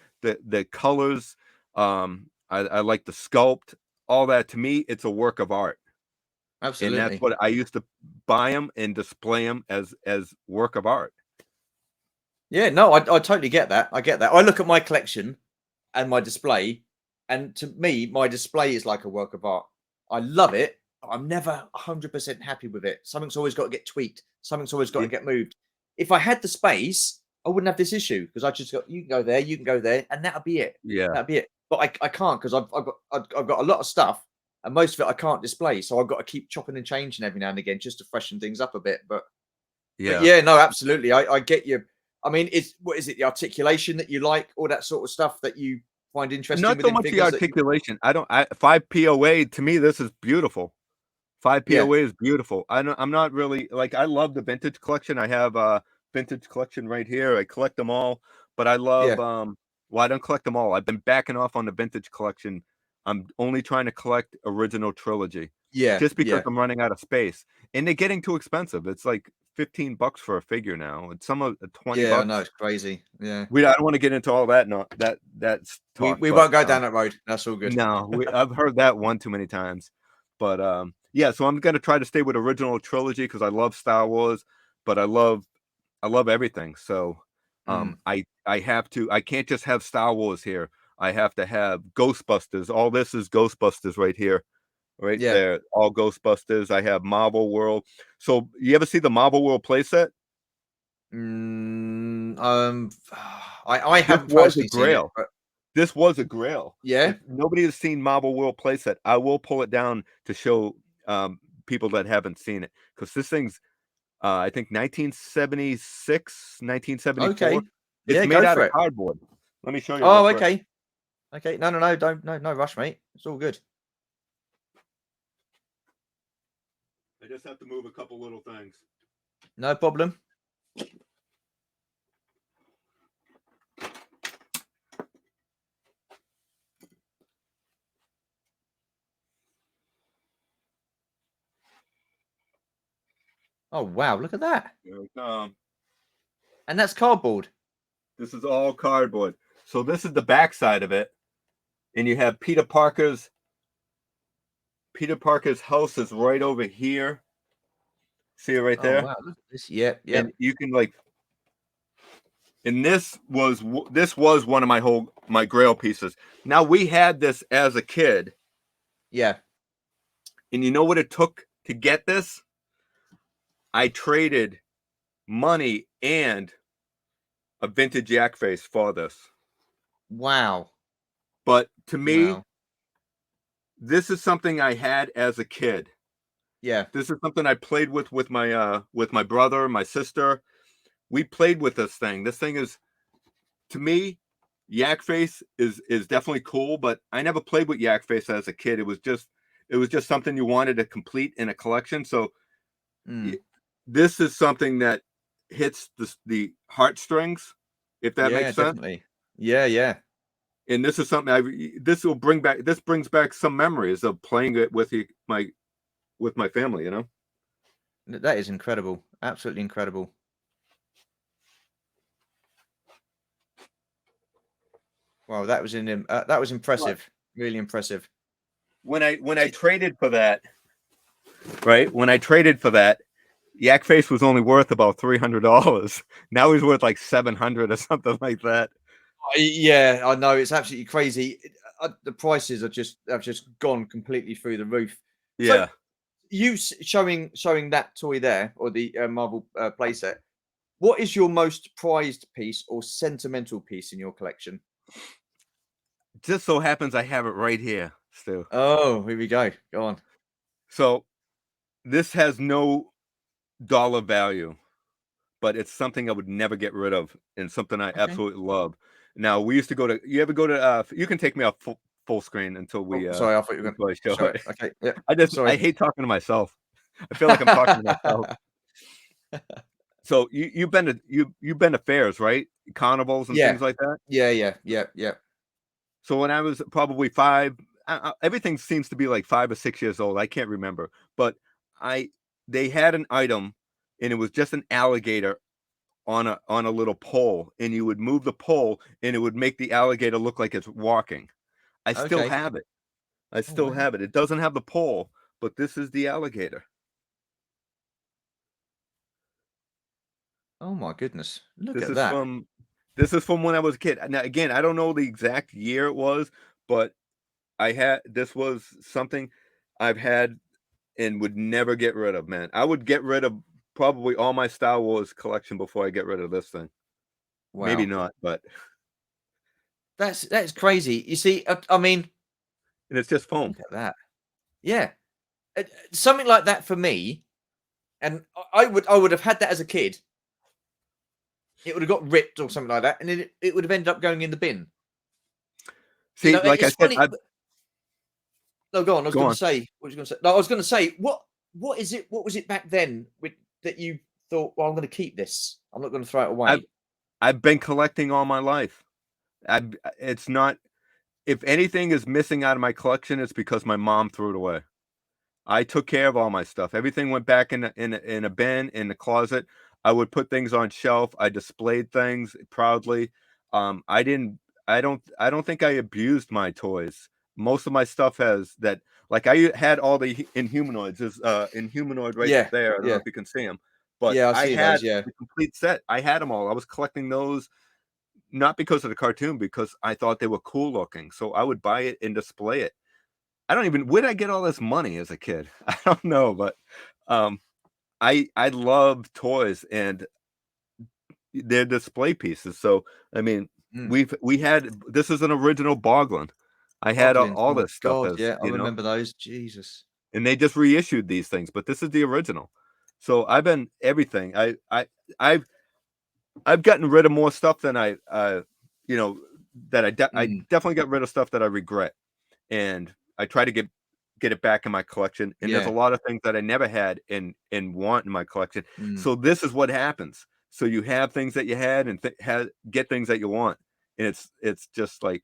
colors. I like the sculpt, all that. To me, it's a work of art, and that's Absolutely. what I used to buy them and display them as work of art. Yeah. No, I totally get that. I get that. I look at my collection and my display, and to me, my display is like a work of art. I love it. I'm never 100% happy with it. Something's always got to get tweaked. Something's always got to Y- get moved. If I had the space, I wouldn't have this issue because I just got you can go there, you can go there, and that'll be it. Yeah, That'll be it. But I can't because I've got a lot of stuff, and most of it I can't display. So I've got to keep chopping and changing every now and again just to freshen things up a bit. But yeah. yeah, no, absolutely. I get you. I mean, it's what is it? The articulation that you like, all that sort of stuff that you find interesting Not so within much the figures that you articulation. I don't. 5 POA to me, this is beautiful. 5 yeah. POA is beautiful. I'm not really like I love the vintage collection. I have a vintage collection right here. I collect them all, but I love Yeah. Well, I don't collect them all. I've been backing off on the vintage collection. I'm only trying to collect original trilogy Yeah, just because yeah, I'm running out of space, and they're getting too expensive. It's like $15 for a figure now, and some of $20 yeah. I know bucks. it's crazy. Yeah, I don't want to get into all that, no, that's talk, we but won't go down that road. That's all good. no, I've heard that one too many times. But yeah, so I'm gonna try to stay with original trilogy because I love Star Wars, but I love everything. So Mm, I have to, I can't just have Star Wars here. I have to have Ghostbusters. All this is Ghostbusters right here, right yeah. there. All Ghostbusters. I have Marvel World. So you ever see the Marvel World playset? I This haven't was a personally seen it, grail. but This was a grail. yeah. If nobody has seen Marvel World playset, I will pull it down to show people that haven't seen it because this thing's I think 1976, 1974. Okay. It's Yeah, made go out for of it. cardboard. Let me show you real Oh, quick. okay. Okay. No, no, no. Don't no rush, mate. It's all good. I just have to move a couple little things. No problem. Oh wow, look at that. Here we come. And that's cardboard. This is all cardboard. So this is the back side of it, and you have Peter Parker's house is right over here. See it right Oh there, wow, look at this. Yep, and yep. you can like. And this was one of my Grail pieces. Now we had this as a kid, Yeah. and you know what it took to get this? I traded money and a vintage yak face for this. Wow. But to me, Wow. this is something I had as a kid. Yeah. This is something I played with my brother, my sister. We played with this thing. This thing is, to me, yak face is definitely cool, but I never played with yak face as a kid. It was just something you wanted to complete in a collection. So Mm. this is something that hits the heartstrings, if that Yeah, makes sense. definitely. Yeah, yeah. And this is something this brings back some memories of playing it with my family, you know. That is incredible. Absolutely incredible. Wow, that was But impressive. Really impressive. when I traded for that, right? When I traded for that, yak face was only worth about $300. Now he's worth like 700 or something like that. Yeah, I know it's absolutely crazy. The prices are just have just gone completely through the roof. So Yeah. showing that toy there or the Marvel playset. What is your most prized piece or sentimental piece in your collection? Just so happens I have it right here still. Oh, here we go. Go on. So this has no dollar value, but it's something I would never get rid of and something I Okay. absolutely love. Now we used to go to you ever go to you can take me off full screen Oh, sorry. I thought you were going until I to show show it. it. Okay. Yeah. I Sorry. hate talking to myself. I feel like I'm talking to myself. So you've been to fairs, right? Carnivals and Yeah. things like that. Yeah. Yeah. Yeah. Yeah. So when I was probably 5, everything seems to be like 5 or 6 years old. I can't remember, but I they had an item, and it was just an alligator on a little pole, and you would move the pole, and it would make the alligator look like it's walking. I still Okay. have it. I Oh still wow. have it. It doesn't have the pole, but this is the alligator. Oh my goodness. Look This at is that. from this is from when I was a kid. Now again, I don't know the exact year it was, but this was something I've had and would never get rid of, man. I would get rid of probably all my Star Wars collection before I get rid of this thing. Maybe Wow. not, but That's crazy. You see, I mean, and it's just foam. look at that. Yeah. Something like that for me, and I would have had that as a kid. It would have got ripped or something like that, and it would have ended up going in the bin. You See, know, like I it's said, funny. I No, go on. I was go going to on. say. What was you going to say? No, I was going to say. What is it? What was it back then with that you thought? Well, I'm going to keep this. I'm not going to throw it I've away. I've been collecting all my life. It's not. If anything is missing out of my collection, it's because my mom threw it away. I took care of all my stuff. Everything went back in a bin in the closet. I would put things on shelf. I displayed things proudly. I didn't. I don't think I abused my toys. Most of my stuff has that. Like I had all the Inhumanoids. There's Inhumanoid right Yeah, there. I don't know yeah, if you can see them, but yeah. I I see had those. Yeah. the complete set. I had them all. I was collecting those not because of the cartoon, because I thought they were cool looking. So I would buy it and display it. I don't even where did I get all this money as a kid? I don't know, but um, I love toys and they're display pieces. So I mean, Mm. we had this is an original Boglin. I had Boglins. all Oh this stuff God. as Yeah, I remember those. Jesus. and they just reissued these things, but this is the original. So I've been everything. I've I've gotten rid of more stuff than you know, that I Mm. definitely got rid of stuff that I regret, and I try to get it back in my collection. And there's a Yeah. lot of things that I never had and want in my collection. Mm. So this is what happens. So you have things that you had and get things that you want, and it's just like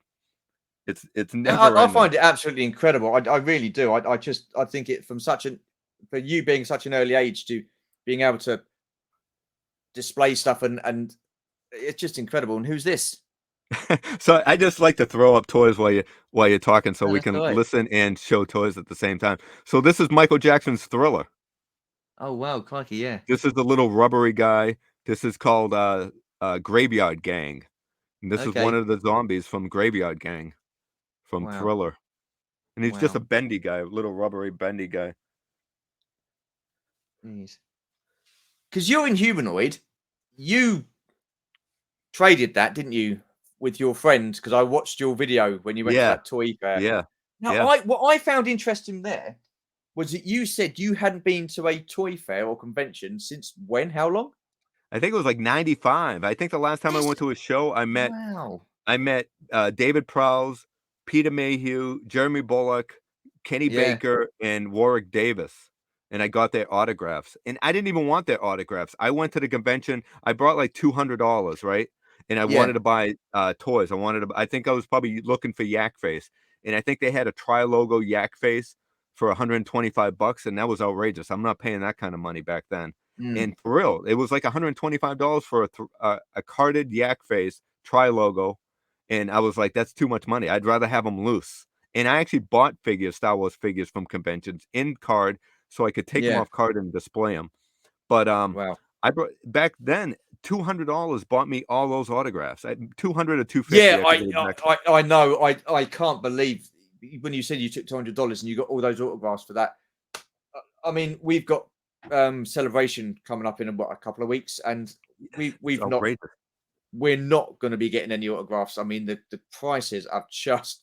it's Yeah, never I ending. find it absolutely incredible. I really do. I think it from such an for you being such an early age to being able to display stuff and it's just incredible. And who's this? So I just like to throw up toys while you're talking, so No, we that's can all right. listen and show toys at the same time. So this is Michael Jackson's Thriller. Oh wow, crikey, yeah. This is the little rubbery guy. This is called Graveyard Gang. And this is one Okay. of the zombies from Graveyard Gang from Wow. Thriller. And he's just a Wow. bendy guy, a little rubbery bendy guy. Because you're in humanoid, you traded that, didn't you, with your friends? Because I watched your video when you went to Yeah, that toy fair. yeah, Now, yeah. I what I found interesting there was that you said you hadn't been to a toy fair or convention since when? How long? I think it was like 95. I think the last time I This went to a show, wow. I met David Prowse, Peter Mayhew, Jeremy Bullock, Kenny Yeah, Baker, and Warwick Davis. And I got their autographs. And I didn't even want their autographs. I went to the convention. I brought like $200, right? And I yeah, wanted to buy toys. I think I was probably looking for Yak Face. And I think they had a tri logo Yak Face for 125 bucks. And that was outrageous. I'm not paying that kind of money back then. mm, And for real, it was like $125 for a carded Yak Face tri logo, and I was like, "That's too much money. I'd rather have them loose." And I actually bought figures, Star Wars figures from conventions in card, so I could take them yeah. off card and display them. But Wow. I brought back then $200 bought me all those autographs. 200 or Yeah, 250. I forget exactly. I know. I can't believe when you said you took $200 and you got all those autographs for that. I mean, we've got celebration coming up in a couple of weeks, and It's we've not outrageous. we're not going to be getting any autographs. I mean, the prices are just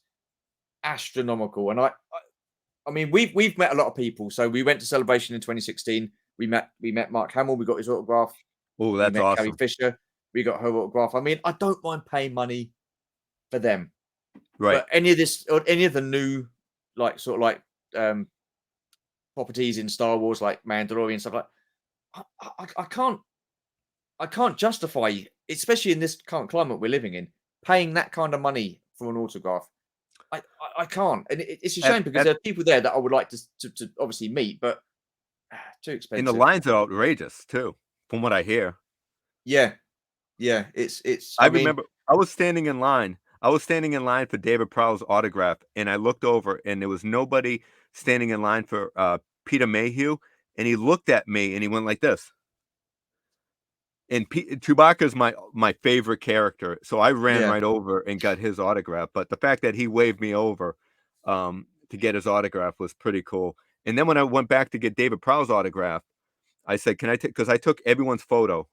astronomical, and I mean, we've met a lot of people. So we went to celebration in 2016. We met Mark Hamill. We got his autograph. Oh, We that's met Carrie awesome. Fisher. We got her autograph. I mean, I don't mind paying money for them, Right. but any of this or any of the new like sort of like um properties in Star Wars, like Mandalorian stuff, like I can't justify, especially in this current climate we're living in, paying that kind of money for an autograph. I can't, and it's a shame because At there are people there that I would like to obviously meet, but too and the expensive. lines are outrageous too, from what I hear. Yeah, yeah. It's. I I mean, remember I was standing in line. I was standing in line for David Prowse's autograph, and I looked over, and there was nobody standing in line for Peter Mayhew. And he looked at me, and he went like this. And Chewbacca's my favorite character, so I ran yeah, right over and got his autograph. But the fact that he waved me over to get his autograph was pretty cool. And then when I went back to get David Prowse's autograph, I said, "Can I take?" Because I took everyone's photo.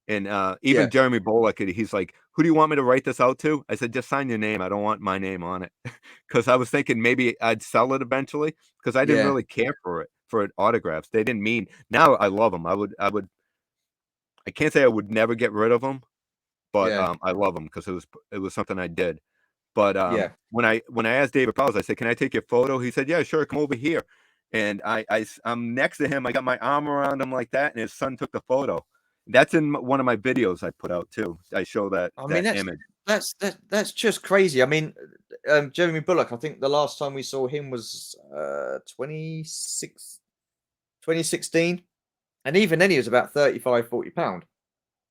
And even yeah, Jeremy Bullock, he's like, "Who do you want me to write this out to?" I said, "Just sign your name. I don't want my name on it." Because I was thinking maybe I'd sell it eventually because I didn't yeah, really care for it autographs. They didn't mean now I love them. I can't say I would never get rid of them, but yeah, I love them because it was something I did. But yeah. when I asked David Prowse, I said, "Can I take your photo?" He said, "Yeah, sure. Come over here." And I'm next to him. I got my arm around him like that, and his son took the photo. That's in one of my videos I put out too. I show I mean, that image. That's just crazy. I mean, Jeremy Bullock, I think the last time we saw him was 2016, and even then he was about 35, 40 pound,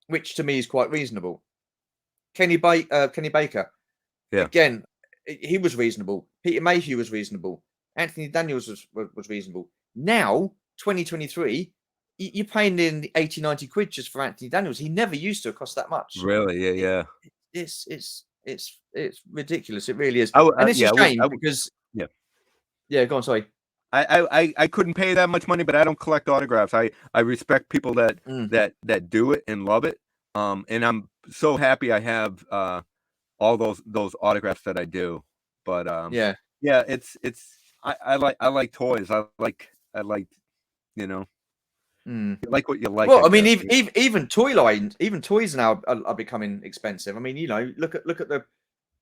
which to me is quite reasonable. Kenny Baker, Yeah, again, he was reasonable. Peter Mayhew was reasonable. Anthony Daniels was reasonable. Now, 2023, you're paying in the 80, 90 quid just for Anthony Daniels. He never used to cost that much. really, yeah, It, yeah. it's ridiculous. It really is, and it's a Yeah, shame because yeah. yeah. Go on, sorry. I couldn't pay that much money, but I don't collect autographs. I respect people that Mm, that do it and love it. And I'm so happy I have all those autographs that I do. But yeah. yeah, I like toys. I like, you know, Mm. you like what you like, I Well, I mean, guess. even toy lines, even toys now are becoming expensive. I mean, look at the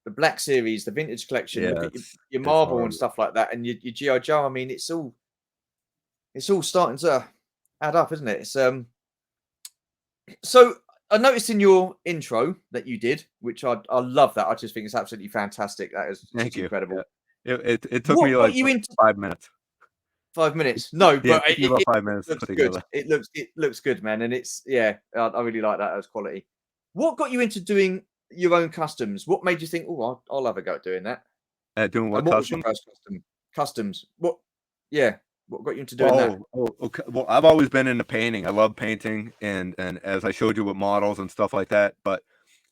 Black Series, the Vintage Collection. Look Yeah, at your it's Marvel and horrible. stuff like that, and your GI Joe. I mean, it's all starting to add up, isn't it? It's So I noticed in your intro that you did, which I love that. I just think it's absolutely fantastic. That is Thank just you. Yeah. incredible. It took me What got like you into 5 minutes. 5 minutes? No, Yeah, but it took me about 5 minutes to looks put good. together. It looks good, man, and it's yeah. I really like that as quality. What got you into doing your own customs? What made you think, oh, I'll have a go at doing that? Doing what And what was your custom? first custom? Customs. What? Yeah. What got you into doing that? Well, okay. Well, I've always been into painting. I love painting, and as I showed you with models and stuff like that. But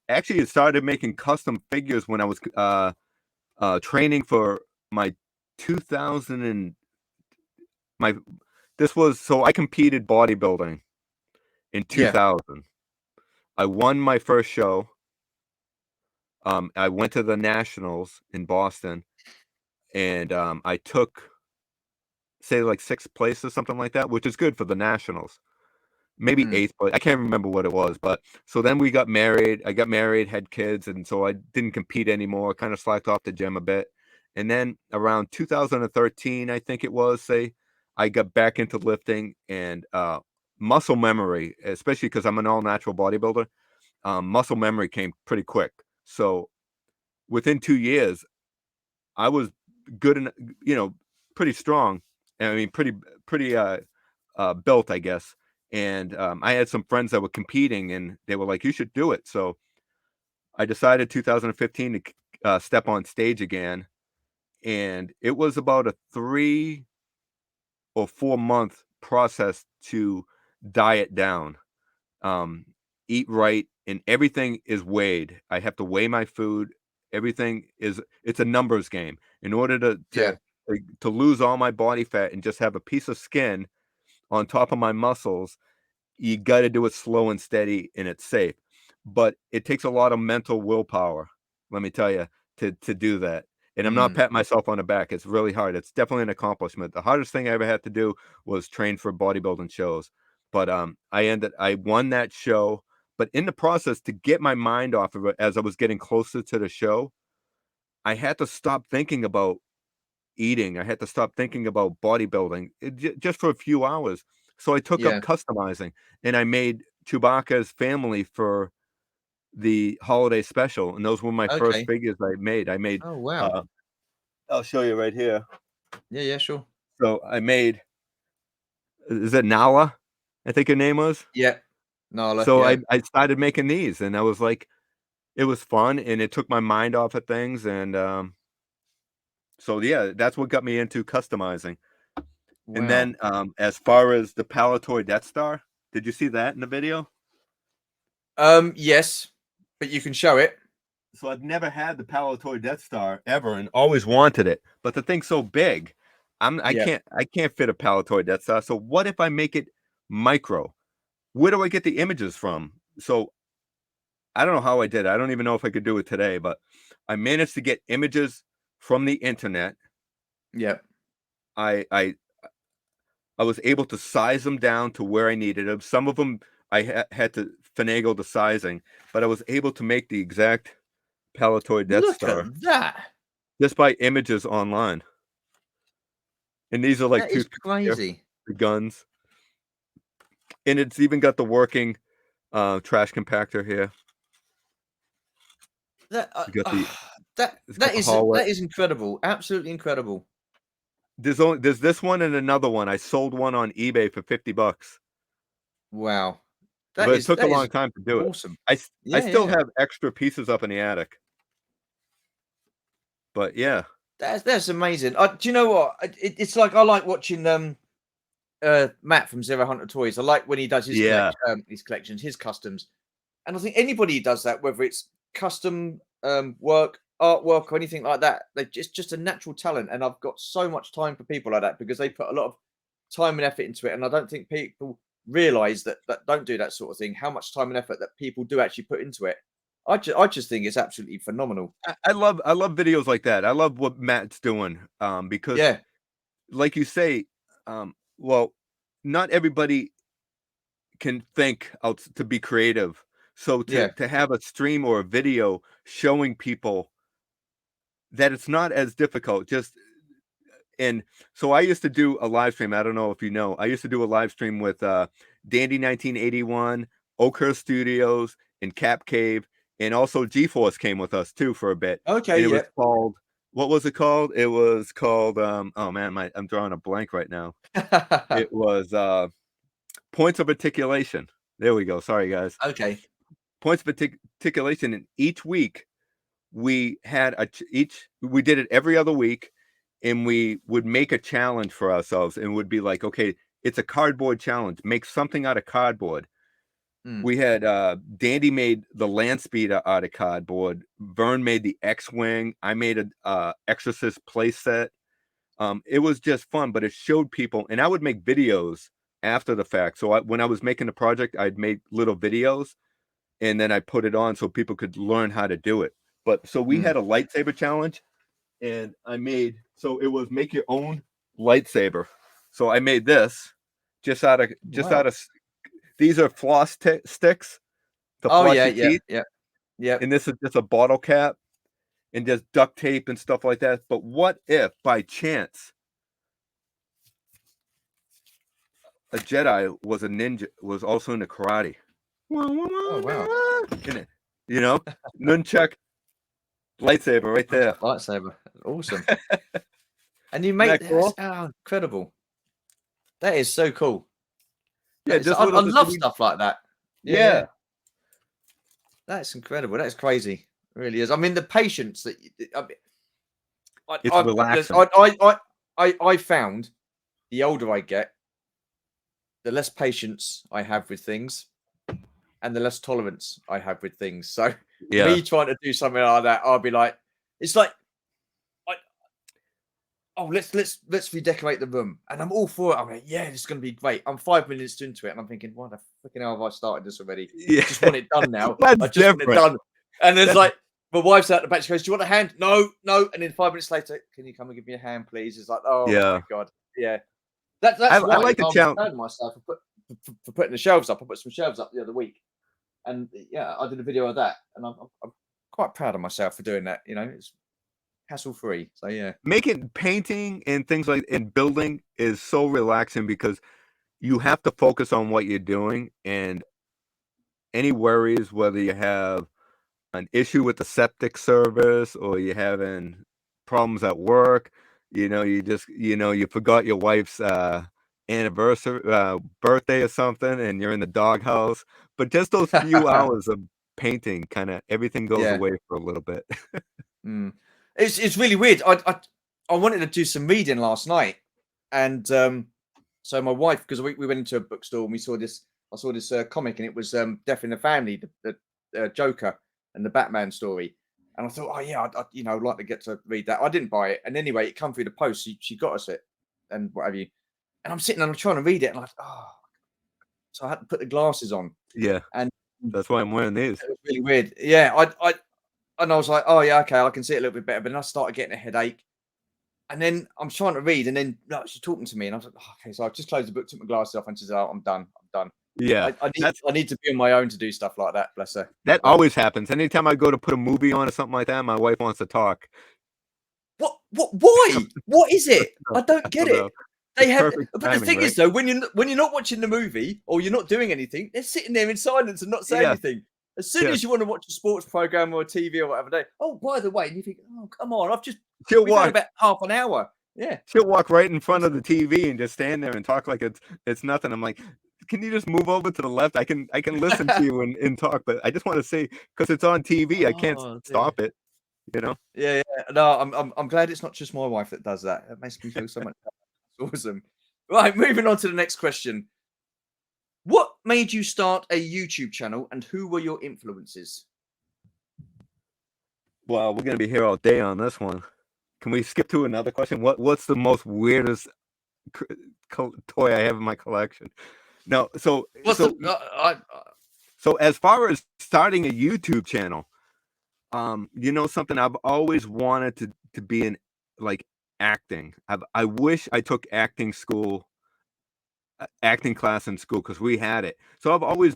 actually, it started making custom figures when I was training for my 2000 and my this was so I competed bodybuilding in Yeah. 2000. I won my first show. I went to the nationals in Boston, and I took say like sixth place or something like that, which is good for the nationals. Maybe Mm, eighth place. I can't remember what it was, but so then we got married. I got married, had kids, and so I didn't compete anymore. Kind of slacked off the gym a bit. And then around 2013, I think it was, say, I got back into lifting and muscle memory, especially because I'm an all natural bodybuilder. Muscle memory came pretty quick. So within 2 years, I was good and pretty strong. I mean, pretty built, I guess. And I had some friends that were competing, and they were like, "You should do it." So I decided 2015 to step on stage again, and it was about a 3 or 4 month process to diet down, um, eat right, and everything is weighed. I have to weigh my food. Everything is it's a numbers game. In order yeah. to lose all my body fat and just have a piece of skin on top of my muscles, you got to do it slow and steady, and it's safe. But it takes a lot of mental willpower, let me tell you, to do that. And I'm not Mm, patting myself on the back. It's really hard. It's definitely an accomplishment. The hardest thing I ever had to do was train for bodybuilding shows. But I won that show. But in the process, to get my mind off of it as I was getting closer to the show, I had to stop thinking about eating. I had to stop thinking about bodybuilding just for a few hours. So I took up yeah. customizing, and I made Chewbacca's family for the holiday special, and those were my first Okay. figures I made. Oh wow. Uh, I'll show you right here. Yeah. Yeah. Sure. So I made, is it Nala? I think her name was. Yeah. Nala. So Yeah. I started making these, and I was like, it was fun, and it took my mind off of things, and so yeah, that's what got me into customizing. And Wow. then, as far as the Palatoy Death Star, did you see that in the video? Yes, but you can show it. So I've never had the Palatoy Death Star ever, and always wanted it. But the thing's so big, Yeah. I can't fit a Palatoy Death Star. So what if I make it micro? Where do I get the images from? So I don't know how I did it. I don't even know if I could do it today, but I managed to get images from the internet. Yeah. I I I was able to size them down to where I needed them. Some of them I had to finagle the sizing, but I was able to make the exact Palatoy Death Look Star at that. just by images online. And these are like That is toothpicks here, crazy. the guns, and it's even got the working trash compactor here. that You got the that it's got that the is hallway. that is incredible. Absolutely incredible. There's this one and another one. I sold one on eBay for $50, Wow. but it took a That long is time to do it. awesome. I Yeah, still yeah. have extra pieces up in the attic, but yeah, That's amazing. Do you know what? It's like I like watching Matt from Zero Hunter Toys. I like when he does yeah, his collections, his customs. And I think anybody who does that, whether it's custom work, artwork, or anything like that, they just a natural talent. And I've got so much time for people like that because they put a lot of time and effort into it. And I don't think people realize that don't do that sort of thing, how much time and effort that people do actually put into it. I just think it's absolutely phenomenal. I love videos like that. I love what Matt's doing, because Yeah, like you say, well, not everybody can think out to be creative. So yeah. to have a stream or a video showing people that it's not as difficult, just and so I used to do a live stream. I don't know if you know. I used to do a live stream with Dandy 1981, Oakhurst Studios, and Cap Cave, and also GeForce came with us too for a bit. Okay, And it was yeah. called, what was it called? It was called oh man, I'm drawing a blank right now. It was Points of Articulation. There we go. Sorry guys. Okay. Points of Articulation, and each week we had we did it every other week, and we would make a challenge for ourselves, and would be like, okay, it's a cardboard challenge, make something out of cardboard. Mm, We had Dandy made the land speeder out of cardboard, Vern made the X-wing, I made a exorcist play set. It was just fun, but it showed people, and I would make videos after the fact. So when I was making the project, I'd make little videos, and then I put it on so people could learn how to do it. But so we mm. had a lightsaber challenge, and so it was make your own lightsaber. So I made this just Wow. out of these are floss sticks to Oh floss yeah, your yeah, teeth, yeah, yeah. and this is just a bottle cap and just duct tape and stuff like that. But what if by chance a Jedi was a ninja, was also into karate? Oh wow. And you know, nunchuck lightsaber right there. Lightsaber. Awesome. And you Isn't make that that's cool? incredible. That is so cool. Yeah, just I little love stuff like that. Yeah, yeah. yeah. That's incredible. That's crazy. It really is. I mean, the patience that I mean, It's relaxing. I found the older I get, the less patience I have with things and the less tolerance I have with things. So Yeah. me trying to do something like that, I'll be like, it's like, I, oh, let's redecorate the room, and I'm all for it. I'm like, yeah, this is gonna be great. I'm 5 minutes into it, and I'm thinking, why the freaking hell have I started this already? I Yeah. just want it done now. I That's just want it different. done. And there's That's like, my wife's out the back. She goes, "Do you want a hand?" No, no. And then 5 minutes later, can you come and give me a hand, please? It's like, oh my yeah. god, yeah. I That's why like the I'm challenge. proud of myself for putting the shelves up. I put some shelves up the other week, and yeah, I did a video of that, and I'm quite proud of myself for doing that. You know, it's hassle free. So yeah, Making painting and things like and building is so relaxing because you have to focus on what you're doing, and any worries, whether you have an issue with the septic service or you're having problems at work, you forgot your wife's anniversary, birthday or something, and you're in the doghouse. But just those few hours of painting, kind of everything goes yeah. away for a little bit. Mm. It's really weird. I wanted to do some reading last night, and so my wife, because we went into a bookstore and we saw this. I saw this comic, and it was Death in the Family, the Joker and the Batman story. And I thought, oh yeah, I'd like to get to read that. I didn't buy it, and anyway, it come through the post. She got us it, and what have you. And I'm sitting and I'm trying to read it, and I'm like, oh, so I had to put the glasses on, Yeah, and that's why I'm wearing these. it was really weird. Yeah, and I was like, oh yeah, okay, I can see it a little bit better. But then I started getting a headache. And then I'm trying to read, and then like, she's talking to me, and I was like, oh, okay, so I just closed the book, took my glasses off, and she said, oh, I'm done. I'm done. Yeah, I need to be on my own to do stuff like that, bless her. that But always happens. Anytime I go to put a movie on or something like that, my wife wants to talk. why? What is it? I don't I get don't it. know. They It's have, perfect but the timing, thing right? is, though, when you're not watching the movie or you're not doing anything, they're sitting there in silence and not saying Yeah, anything. As soon as you want to watch a sports program or a TV or whatever, oh, by the way, and you think, oh, come on, we've had about half an hour. Yeah. She'll walk right in front of the TV and just stand there and talk like it's nothing. I'm like, can you just move over to the left? I can listen to you and talk, but I just want to say, because it's on TV, I can't stop it. Yeah, yeah. No, I'm glad it's not just my wife that does that. It makes me feel so much better. It's awesome. Right, moving on to the next question. What made you start a YouTube channel, and who were your influences? Well, we're gonna be here all day on this one. Can we skip to another question? What's the most weirdest toy I have in my collection? No, so as far as starting a YouTube channel, something I've always wanted to be in, like, acting. I wish I took acting class in school, because we had it. So I've always,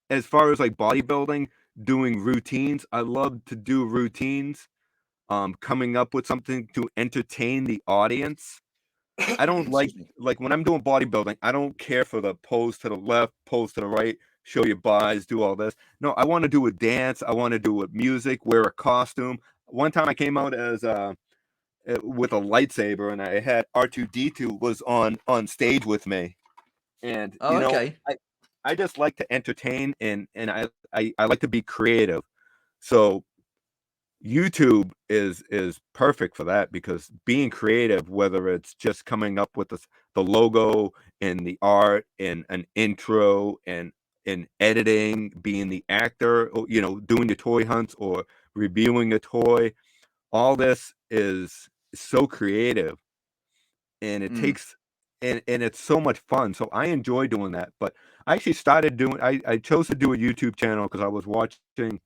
as far as like bodybuilding, doing routines, I love to do routines, coming up with something to entertain the audience. I don't like when I'm doing bodybuilding, I don't care for the pose to the left, pose to the right, show your buys, do all this. No, I want to do a dance. I want to do a music, wear a costume. One time I came out as with a lightsaber, and I had R2-D2 was on stage with me. And I just like to entertain, and I like to be creative. So YouTube is perfect for that, because being creative, whether it's just coming up with the logo and the art and an intro and editing, being the actor, or, doing the toy hunts or reviewing a toy, all this is so creative, and it takes and it's so much fun. So I enjoy doing that. But I actually started doing I chose to do a YouTube channel because I was watching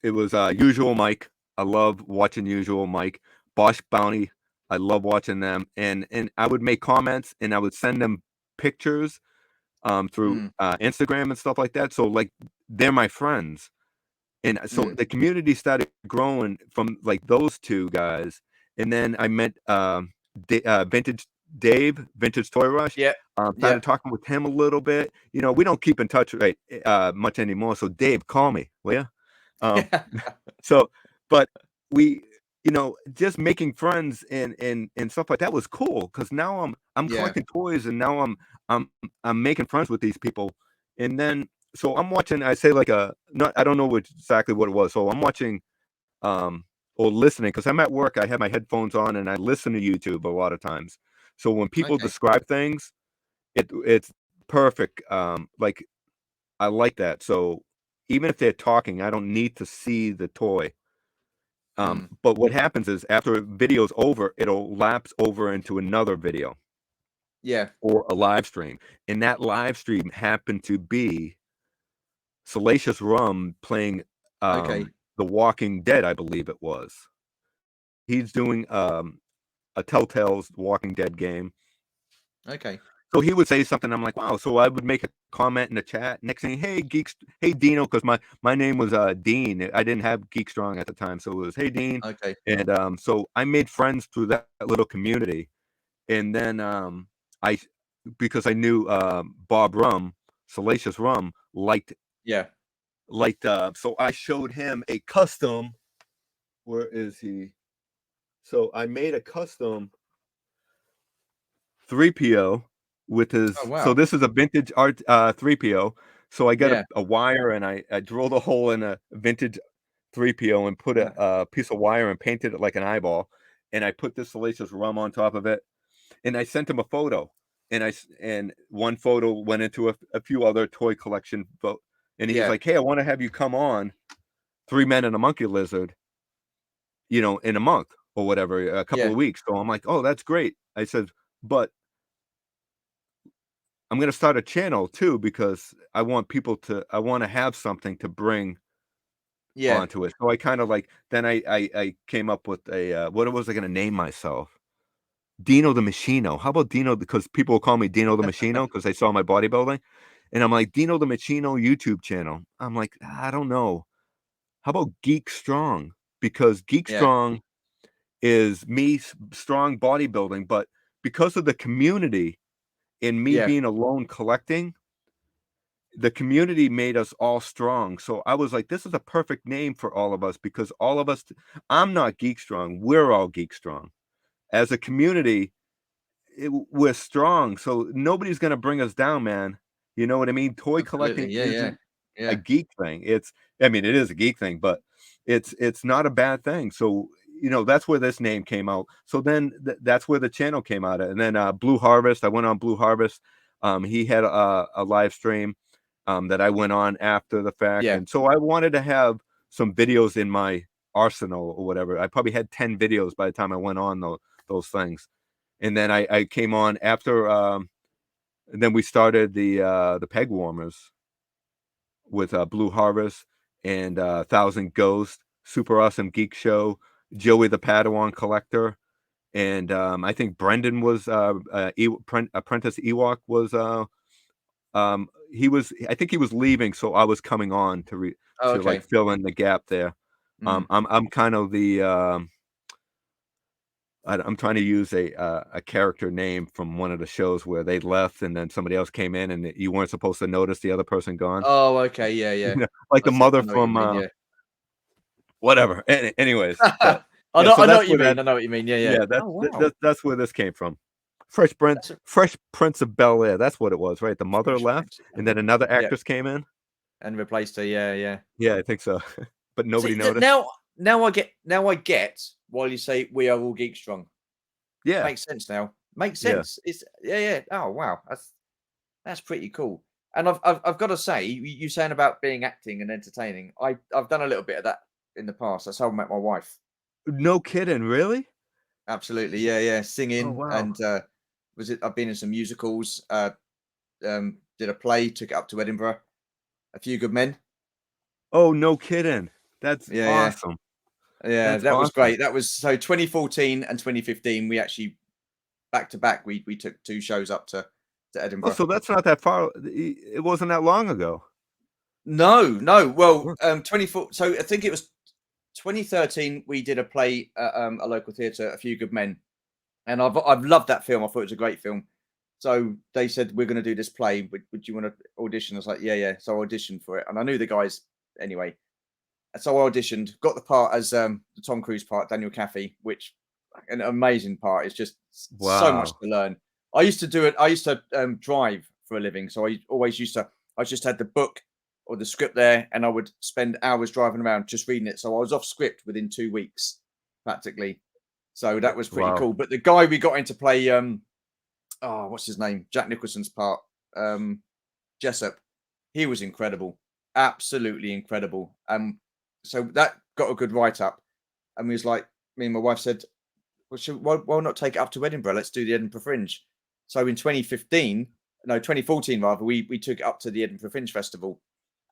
it was Usual Mike. I love watching Usual Mike. Bosch Bounty, I love watching them. And I would make comments, and I would send them pictures through Instagram and stuff like that. So, like, they're my friends. And so the community started growing from, like, those two guys. And then I met Vintage Dave, Vintage Toy Rush. Started talking with him a little bit. We don't keep in touch much anymore. So Dave, call me, will you? So, but we, just making friends and stuff like that was cool, because now I'm collecting toys, and now I'm making friends with these people. And then so I'm watching. I say like I don't know exactly what it was. So I'm watching or listening, because I'm at work. I have my headphones on, and I listen to YouTube a lot of times. So when people describe things, it's perfect. Like, I like that. So even if they're talking, I don't need to see the toy. But what happens is, after a video's over, it'll lapse over into another video. Or a live stream. And that live stream happened to be Salacious Rum playing The Walking Dead, I believe it was. He's doing a Telltale's Walking Dead game. So he would say something. I'm like, wow. So I would make a comment in the chat. Next thing, hey, Geeks, hey, Dino, because my name was Dean. I didn't have Geek Strong at the time. So it was, hey, Dean. And so I made friends through that little community. And then because I knew Bob Rum, Salacious Rum, liked. So I showed him a custom. Where is he? So I made a custom 3PO with his. So this is a vintage art 3PO. So I got a wire, and I drilled a hole in a vintage 3PO and put a piece of wire and painted it like an eyeball. And I put this Salacious Rum on top of it. And I sent him a photo. And one photo went into a few other toy collection. And he's like, hey, I want to have you come on 3 Men and a Monkey Lizard, in a month or whatever, a couple of weeks. So I'm like, oh, that's great. I said, but I'm going to start a channel too, because I want to have something to bring onto it. So I kind of then I came up with what was I going to name myself? Dino the Machino. How about Dino? Because people will call me Dino the Machino because they saw my bodybuilding. And I'm like, Dino the Machino YouTube channel. I'm like, I don't know. How about Geek Strong? Because Geek Strong is me strong bodybuilding, but because of the community and me being alone collecting, the community made us all strong. So I was like, this is a perfect name for all of us, because all of us, I'm not Geek Strong, we're all Geek Strong. As a community, we're strong, so nobody's gonna bring us down, man. You know what I mean? Toy collecting Absolutely. Yeah, yeah. isn't a Yeah. geek thing. I mean, it is a geek thing, but it's not a bad thing. So, that's where this name came out. So then that's where the channel came out of. And then Blue Harvest, I went on Blue Harvest. He had a live stream that I went on after the fact. Yeah. And so I wanted to have some videos in my arsenal or whatever. I probably had 10 videos by the time I went on those things. And then I came on after, and then we started the peg warmers with Blue Harvest and Thousand Ghosts, Super Awesome Geek Show, Joey the Padawan Collector, and I think Brendan was Apprentice Ewok was I think he was leaving, so I was coming on Oh, to like okay. fill in the gap there. Mm. I'm kind of the I'm trying to use a character name from one of the shows where they left and then somebody else came in and you weren't supposed to notice the other person gone. Oh, okay. Yeah, You yeah. know, like the I mother know what you from mean. Yeah. whatever. Anyways, but I yeah, know. so I know that's what you where mean. that I know what you mean. Yeah, yeah. yeah, Oh, wow. that's where this came from. That's a Fresh Prince of Bel-Air. That's what it was, right? The mother Fresh left Prince. and then another Yeah, actress came in. and replaced her. Yeah, yeah. Yeah, I think so. But nobody See, noticed. now I get why you say we are all geek strong. Yeah, Makes sense now. Makes yeah. sense. It's yeah, yeah. Oh, wow. That's pretty cool. And I've got to say, you saying about being acting and entertaining. I've done a little bit of that in the past. That's how I met my wife. No kidding, really? Absolutely. Yeah, yeah. Oh Singing wow. and I've been in some musicals. Did a play. Took it up to Edinburgh. A Few Good Men. Oh, no kidding. That's Yeah, yeah. awesome. Yeah, That's that was awesome. great. That was so 2014 and 2015. We actually back to back. We took two shows up to Oh, Edinburgh. so that's not that far. It wasn't that long ago. No, no. Well, Sure. 24. So I think it was 2013. We did a play at a local theatre, A Few Good Men, and I've loved that film. I thought it was a great film. So they said we're going to do this play. Would you want to audition? I was like, yeah, yeah. So I auditioned for it, and I knew the guys anyway. And so I auditioned, got the part as the Tom Cruise part, Daniel Caffey, which an amazing part. It's just so much Wow. to learn. I used to do it. I used to drive for a living, so I always used to. I just had the book or the script there, and I would spend hours driving around just reading it. So I was off script within 2 weeks, practically. So that was pretty Wow. cool. But the guy we got into play, what's his name? Jack Nicholson's part, Jessup. He was incredible, absolutely incredible. So that got a good write up, and we was like, me and my wife said, well, why not take it up to Edinburgh? Let's do the Edinburgh Fringe. So in 2015, no, 2014 rather, we took it up to the Edinburgh Fringe Festival,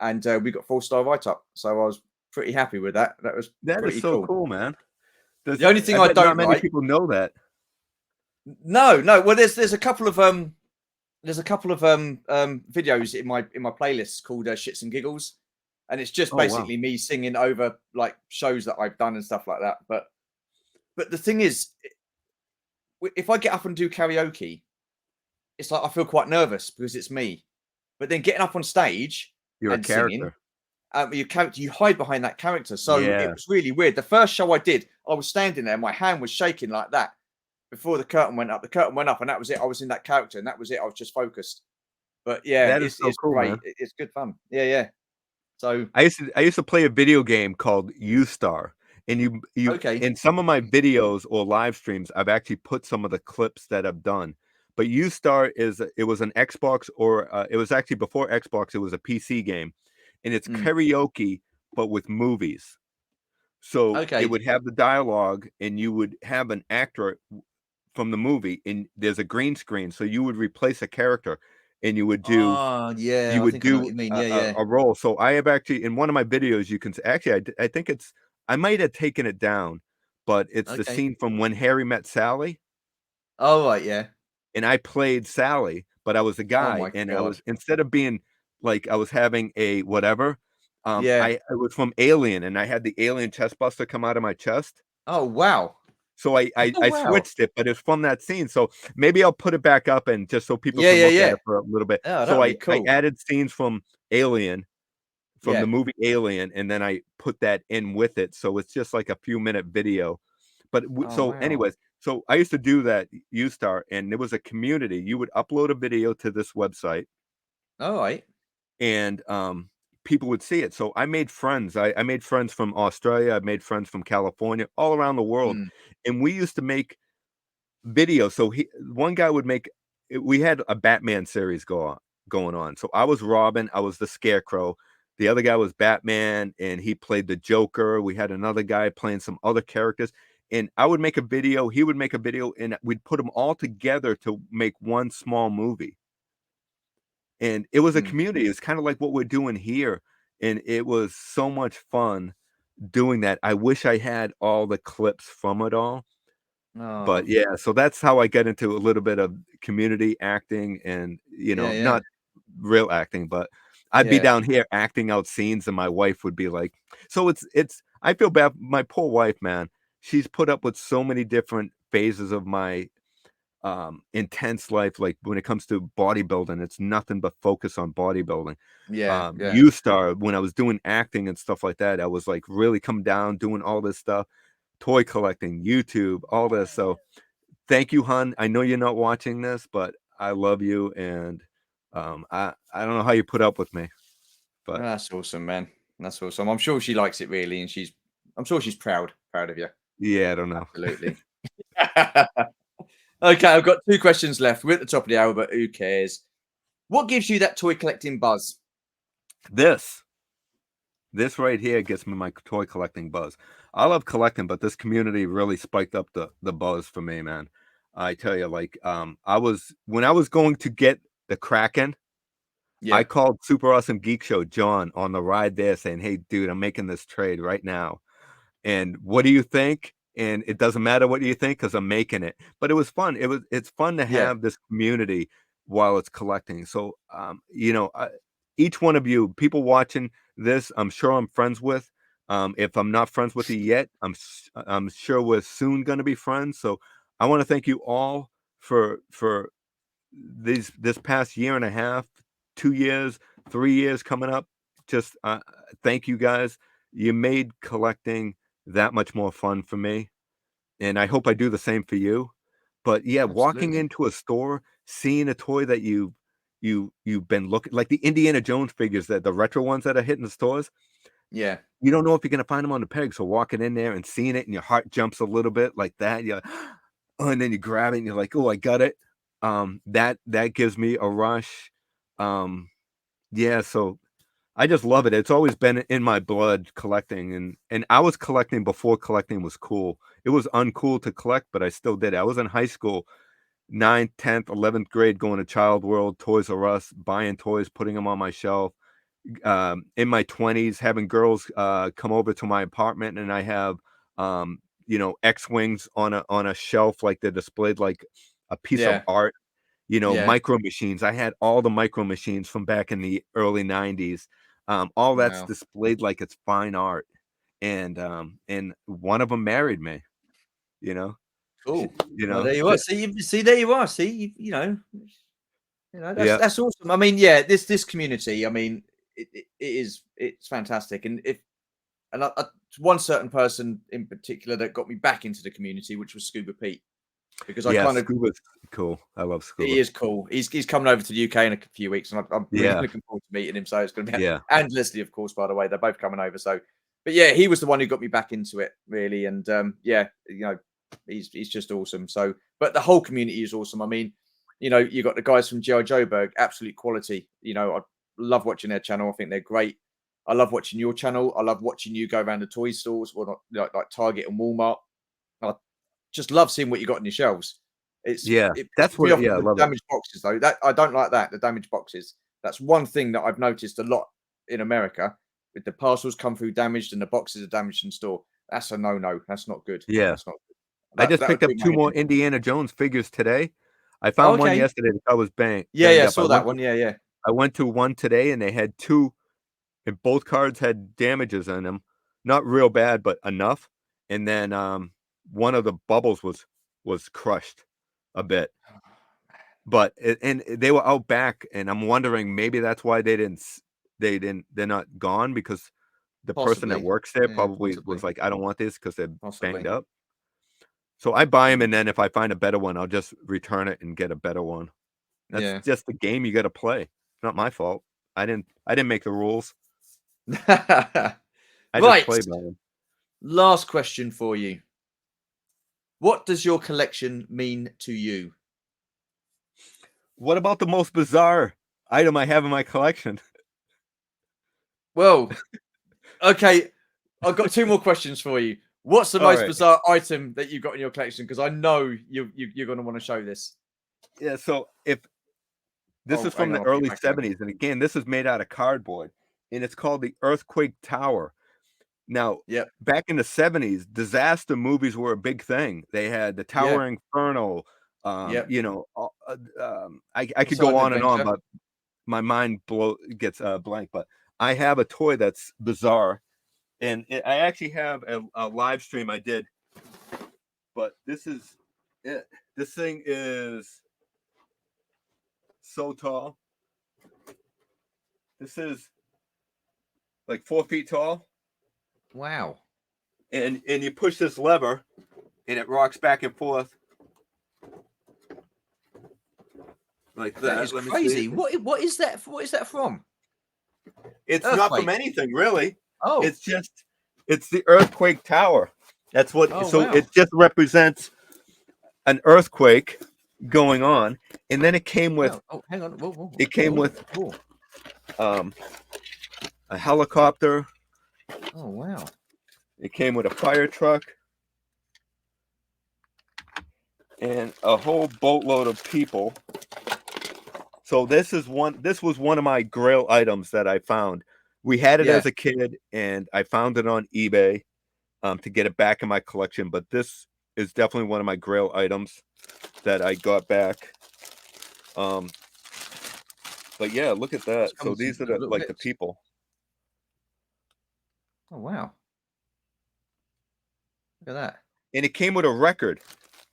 and we got 4-star write up. So I was pretty happy with that. That was That is pretty so cool. cool, man. The only thing I I bet not don't many like, people know that. no, no. Well, there's a couple of videos in my playlist called Shits and Giggles, and it's just Oh wow. basically me singing over like shows that I've done and stuff like that. But the thing is, if I get up and do karaoke, it's like I feel quite nervous because it's me. But then getting up on stage You're a and singing, character. you hide behind that character. So it Yeah. was really weird. The first show I did, I was standing there, my hand was shaking like that before the curtain went up. The curtain went up, and that was it. I was in that character, and that was it. I was just focused. But yeah, That is so it's cool, great. man. It's good fun. Yeah, yeah. So I used to play a video game called U Star, and you okay. in some of my videos or live streams, I've actually put some of the clips that I've done. But U Star it was an Xbox or it was actually before Xbox. It was a PC game, and it's Mm, karaoke but with movies. So it okay. would have the dialogue, and you would have an actor from the movie, and there's a green screen, so you would replace a character, and Oh yeah, you I would think I know what do you mean. Yeah, yeah. a role. So I have actually in one of my videos, you can actually I think I might have taken it down, but it's the Okay. scene from When Harry Met Sally, Oh right, yeah. and I played Sally, but I was a Oh guy, my and I god. was instead of being like I was having a whatever, Yeah. I was from Alien, and I had the alien chest buster come out of my chest. Oh wow. So Oh I wow. switched it, but it's from that scene. So maybe I'll put it back up and just so people Yeah, can yeah, look at yeah. it for a little bit. Oh, that So would be I cool. added scenes from Alien from the Yeah. movie Alien, and then I put that in with it, so it's just like a few minute video. But Oh so, wow. anyways, so I used to do that Ustar, and there was a community. You would upload a video to this website, All right. and people would see it. So I made friends. I made friends from Australia. I made friends from California, all around the world, Mm. and we used to make videos. So one guy would make. We had a Batman series going on. So I was Robin. I was the Scarecrow. The other guy was Batman, and he played the Joker. We had another guy playing some other characters. And I would make a video. He would make a video, and we'd put them all together to make one small movie. And it was a Mm. community. It's kind of like what we're doing here, and it was so much fun doing that. I wish I had all the clips from it all, Oh. but yeah, so that's how I get into a little bit of community acting and, Yeah. Yeah. not real acting, but I'd be Yeah. down here acting out scenes, and my wife would be like, so it's I feel bad. My poor wife, man, she's put up with so many different phases of my intense life. Like when it comes to bodybuilding, it's nothing but focus on bodybuilding. Yeah. Yeah. U Star, when I was doing acting and stuff like that, I was like really come down doing all this stuff, toy collecting, YouTube, all this. So thank you, hun. I know you're not watching this, but I love you, and I don't know how you put up with me, but That's awesome, man. That's awesome. I'm sure she likes it really, and I'm sure she's proud of you. yeah, I don't know. Absolutely. Okay, I've got two questions left. We're at the top of the hour, but who cares? What gives you that toy collecting buzz? This This right here gets me my toy collecting buzz. I love collecting, but this community really spiked up the buzz for me, man. I tell you, like, I was when I was going to get the Kraken, I Yeah, called Super Awesome Geek Show John on the ride there saying, "Hey, dude, I'm making this trade right now. And what do you think?" And it doesn't matter what you think because I'm making it. But it was fun. It's fun to yeah, have this community while it's collecting. So each one of you, people watching this, I'm sure I'm friends with. If I'm not friends with you yet, I'm sure we're soon going to be friends. So I want to thank you all for this past year and a half, 2 years, 3 years coming up. Just thank you guys. You made collecting that much more fun for me, and I hope I do the same for you. But yeah, walking absolutely. into a store, seeing a toy that you've been looking, like the Indiana Jones figures, that the retro ones that are hitting the stores, Yeah, you don't know if you're gonna find them on the peg. So walking in there and seeing it, and your heart jumps a little bit like that. You oh, and then you grab it and you're like, oh, I got it. That gives me a rush. Yeah, so I just love it. It's always been in my blood collecting, and I was collecting before collecting was cool. It was uncool to collect, but I still did it. I was in high school, 9th, 10th, 11th grade, going to Child World, Toys R Us, buying toys, putting them on my shelf. In my 20s, having girls come over to my apartment, and I have X-wings on a shelf, like they're displayed like a piece of yeah, art. yeah. Micro machines. I had all the micro machines from back in the early 90s. All that's Wow, displayed like it's fine art. And one of them married me, you know. She, cool. you Well, know, there you are. See, there you are. See, yeah, that's awesome. I mean, yeah, this community. I mean, it's fantastic, and if and one certain person in particular that got me back into the community, which was Scuba Pete, because I yeah, kind of scuba's cool. I love he scuba. is cool. He's coming over to the UK in a few weeks, and I'm really Yeah, looking forward to meeting him. So it's going to be yeah, and Leslie, of course. By the way, they're both coming over. So, but yeah, he was the one who got me back into it, really. And yeah, he's just awesome. So, but the whole community is awesome. I mean, you got the guys from GI Joburg, absolute quality. I love watching their channel. I think they're great. I love watching your channel. I love watching you go around the toy stores, or not like Target and Walmart. I just love seeing what you got on your shelves. yeah. It That's pisses me what. off Yeah, I with the love it. damaged boxes though. That I don't like that, the damaged boxes. That's one thing that I've noticed a lot in America. With the parcels come through damaged and the boxes are damaged in store. That's a no-no. That's not good. Yeah, That's not good. I That just that would picked up do my two head more in. Indiana Jones figures today. I Oh, found one okay. yesterday that I was Yeah, banged yeah, I up. saw that one. Yeah, yeah. I went to one today, and they had two. And both cards had damages in them, not real bad, but enough. And then one of the bubbles was crushed a bit, but and they were out back, and I'm wondering maybe that's why they didn't they're not gone because the person that Possibly. works there Yeah, probably possibly. was like, I don't want this because they're Possibly. banged up. So I buy them, and then if I find a better one, I'll just return it and get a better one. That's Yeah. just the game you got to play. It's not my fault. I didn't make the rules. I just Right. play by them. Last question for you. What does your collection mean to you? What about the most bizarre item I have in my collection? Well, okay. I've got 2 more questions for you. What's the All most right. bizarre item that you've got in your collection? Because I know you're going to want to show this. Yeah. So if this Oh, is hang from on, the I'll put it early back again. 70s, and again, this is made out of cardboard, and it's called the Earthquake Tower. Now, Yep. back in the 70s, disaster movies were a big thing. They had the Yeah. Tower Inferno. Yep. You know, I could go Silent on and on, Adventure. but my mind gets blank. But I have a toy that's bizarre, and I actually have a live stream I did. But this is it. This thing is so tall. This is like 4 feet tall. Wow. And you push this lever and it rocks back and forth like that. That is Let me crazy. see. What is that? What is that from? It's not from Earthquake. anything really. Oh. It's the earthquake tower. That's what. Oh, So wow. it just represents an earthquake going on, and then it came with. Wow. Oh, hang on. Whoa, whoa, It came whoa, with whoa. a helicopter. Oh, wow. It came with a fire truck and a whole boatload of people. So this was one of my grail items that I found. We had it Yeah. as a kid, and I found it on eBay to get it back in my collection. But this is definitely one of my grail items that I got back. But yeah, look at that. It's So come these in are the little the bits. people. Oh, wow. Look at that. And it came with a record.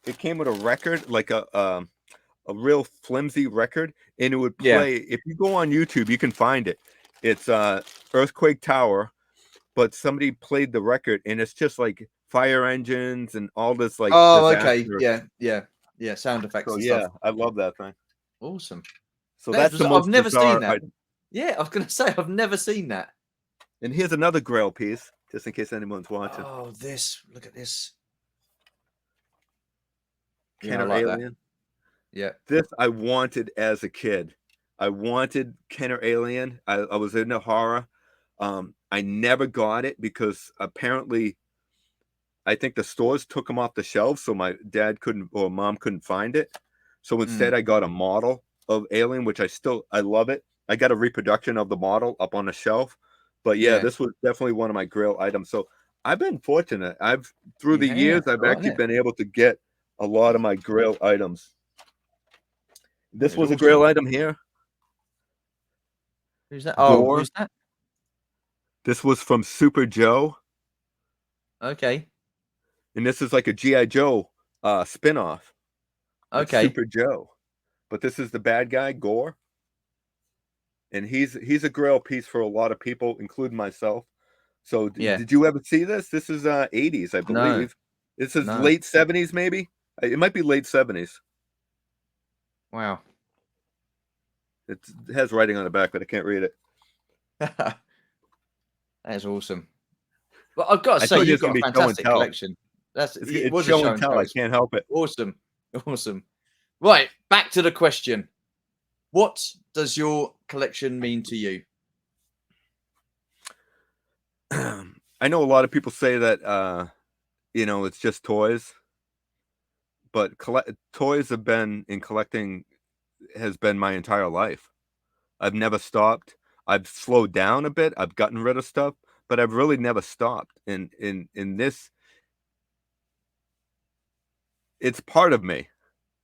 It came with a record, like a real flimsy record, and it would Yeah. play. If you go on YouTube, you can find it. It's Earthquake Tower, but somebody played the record, and it's just like fire engines and all this like Oh, disaster. okay. Yeah. Sound effects So and yeah, stuff. I love that thing. Awesome. So That's that's the bizarre. most I've never seen bizarre that. item. Yeah, I was going to say I've never seen that. And here's another grail piece, just in case anyone's watching. Oh, this. Look at this. Kenner I like that. Alien. Yeah. This I wanted as a kid. I wanted Kenner Alien. I was into horror. I never got it because apparently I think the stores took them off the shelves, so my dad couldn't or mom couldn't find it. So instead, I got a model of Alien, which I love it. I got a reproduction of the model up on the shelf. But yeah, this was definitely one of my grail items. So I've been fortunate. Through the years, I've actually been able to get a lot of my grail items. This was a grail item here. Who's that? Oh, Gore. who's that? This was from Super Joe. Okay. And this is like a G.I. Joe spin-off. It's Okay. Super Joe. But this is the bad guy, Gore. And he's a grail piece for a lot of people, including myself. So did you ever see this? This is 80s, I believe. This is late 70s, maybe. It might be late 70s. Wow. It has writing on the back, but I can't read it. That is awesome. But I've got to say, you've got a fantastic collection. It was show and tell. I can't help it. Awesome. Right, back to the question. What does your collection mean to you? I know a lot of people say that it's just toys, but toys have been in collecting has been my entire life. I've never stopped. I've slowed down a bit. I've gotten rid of stuff, but I've really never stopped. In this, it's part of me.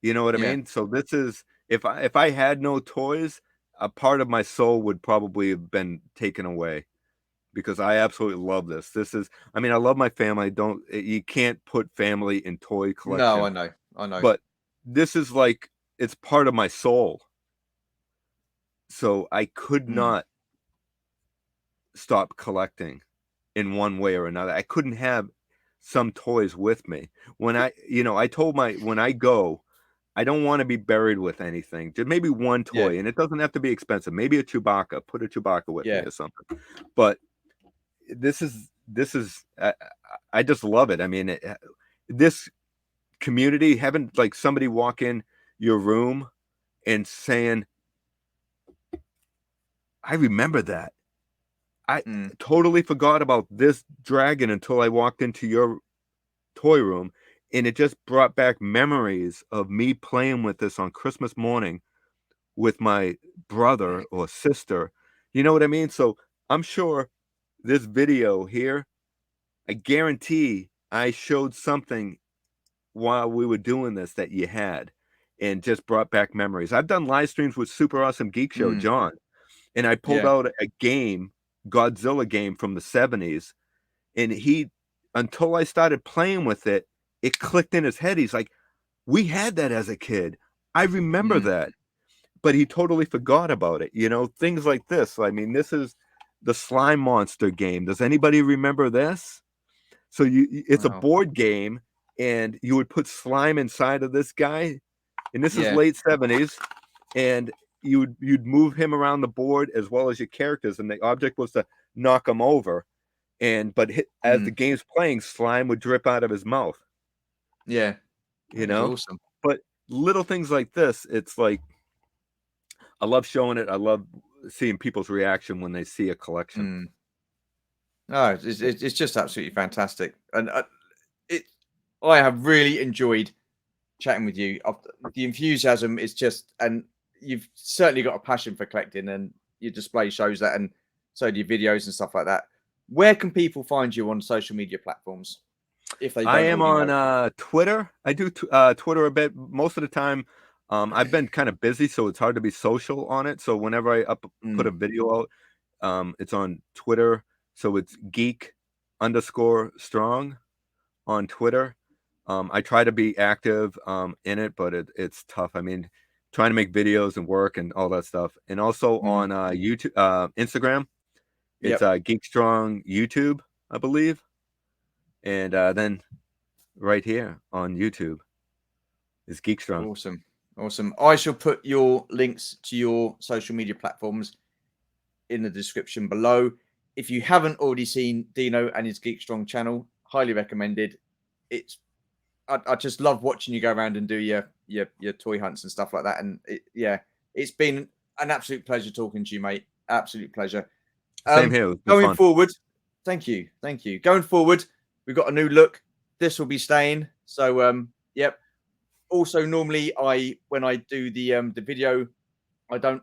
You know what I mean? So this is if I had no toys, a part of my soul would probably have been taken away. Because I absolutely love this. I love my family. You can't put family in toy collection. No, I know. But this is like, it's part of my soul. So I could not stop collecting in one way or another. I couldn't have some toys with me. When I told when I go, I don't want to be buried with anything. Just maybe one Yeah. toy, and it doesn't have to be expensive. Maybe a Chewbacca. Put a Chewbacca with me Yeah. or something. But this is I just love it. I mean, this community, having like somebody walk in your room and saying, I remember that. I Mm. totally forgot about this dragon until I walked into your toy room, and it just brought back memories of me playing with this on Christmas morning with my brother or sister. You know what I mean? So I'm sure this video here, I guarantee I showed something while we were doing this that you had, and just brought back memories. I've done live streams with Super Awesome Geek Show, Mm. John, and I pulled Yeah. out a game, Godzilla game from the 70s, and until I started playing with it, it clicked in his head. He's like, we had that as a kid. I remember Mm. that. But he totally forgot about it. Things like this. I mean, this is the Slime Monster game. Does anybody remember this? So it's a Wow. board game, and you would put slime inside of this guy, and this is Yeah. late 70s, and you'd move him around the board as well as your characters, and the object was to knock him over. But as the Mm. game's playing, slime would drip out of his mouth, Yeah. you That is know? awesome. But little things like this, it's like, I love showing it. I love seeing people's reaction when they see a collection. Mm. No, it's just absolutely fantastic, and it. I have really enjoyed chatting with you. The enthusiasm is just, and you've certainly got a passion for collecting, and your display shows that, and so do your videos and stuff like that. Where can people find you on social media platforms if they I don't am already know? on Twitter. I do Twitter a bit. Most of the time, I've been kind of busy, so it's hard to be social on it. So whenever I put Mm. a video out, it's on Twitter. So it's geek_strong on Twitter. I try to be active in it, but it's tough. I mean, trying to make videos and work and all that stuff. And also Mm. on YouTube, Instagram, it's Yep. Geek Strong YouTube, I believe. And then right here on YouTube is Geek Strong. Awesome. Awesome. I shall put your links to your social media platforms in the description below. If you haven't already seen Dino and his Geek Strong channel, highly recommended. It's I just love watching you go around and do your toy hunts and stuff like that. And it's been an absolute pleasure talking to you, mate. Absolute pleasure. Same here. It was Going fun. forward, thank you. Going forward, we've got a new look. This will be staying. So yep. Also, normally when I do the video, I don't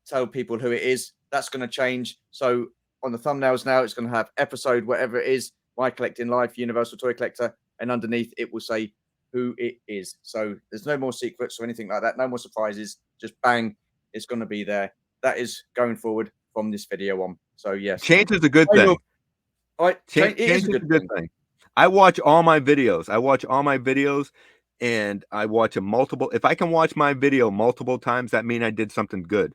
tell people who it is. That's going to change. So on the thumbnails now, it's going to have episode whatever it is, My Collecting Life, Universal Toy Collector, and underneath it will say who it is. So there's no more secrets or anything like that. No more surprises. Just bang, it's going to be there. That is going forward from this video on. So yes, Change is a good I know. thing. It Change is a good thing. I watch all my videos. And I watch them multiple. If I can watch my video multiple times, that means I did something good.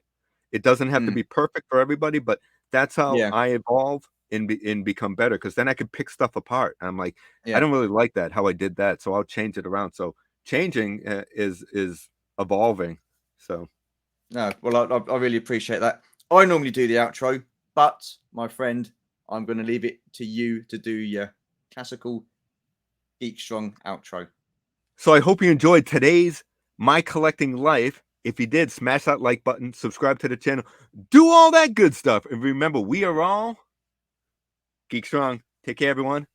It doesn't have to Mm, be perfect for everybody, but that's how yeah, I evolve and become better. Because then I can pick stuff apart. I'm like, I yeah. don't really like that how I did that, so I'll change it around. So changing is evolving. So No, well, I really appreciate that. I normally do the outro, but my friend, I'm going to leave it to you to do your classical Geek Strong outro. I hope you enjoyed today's My Collecting Life. If you did, smash that like button, subscribe to the channel, do all that good stuff, and remember, we are all Geek Strong. Take care, everyone.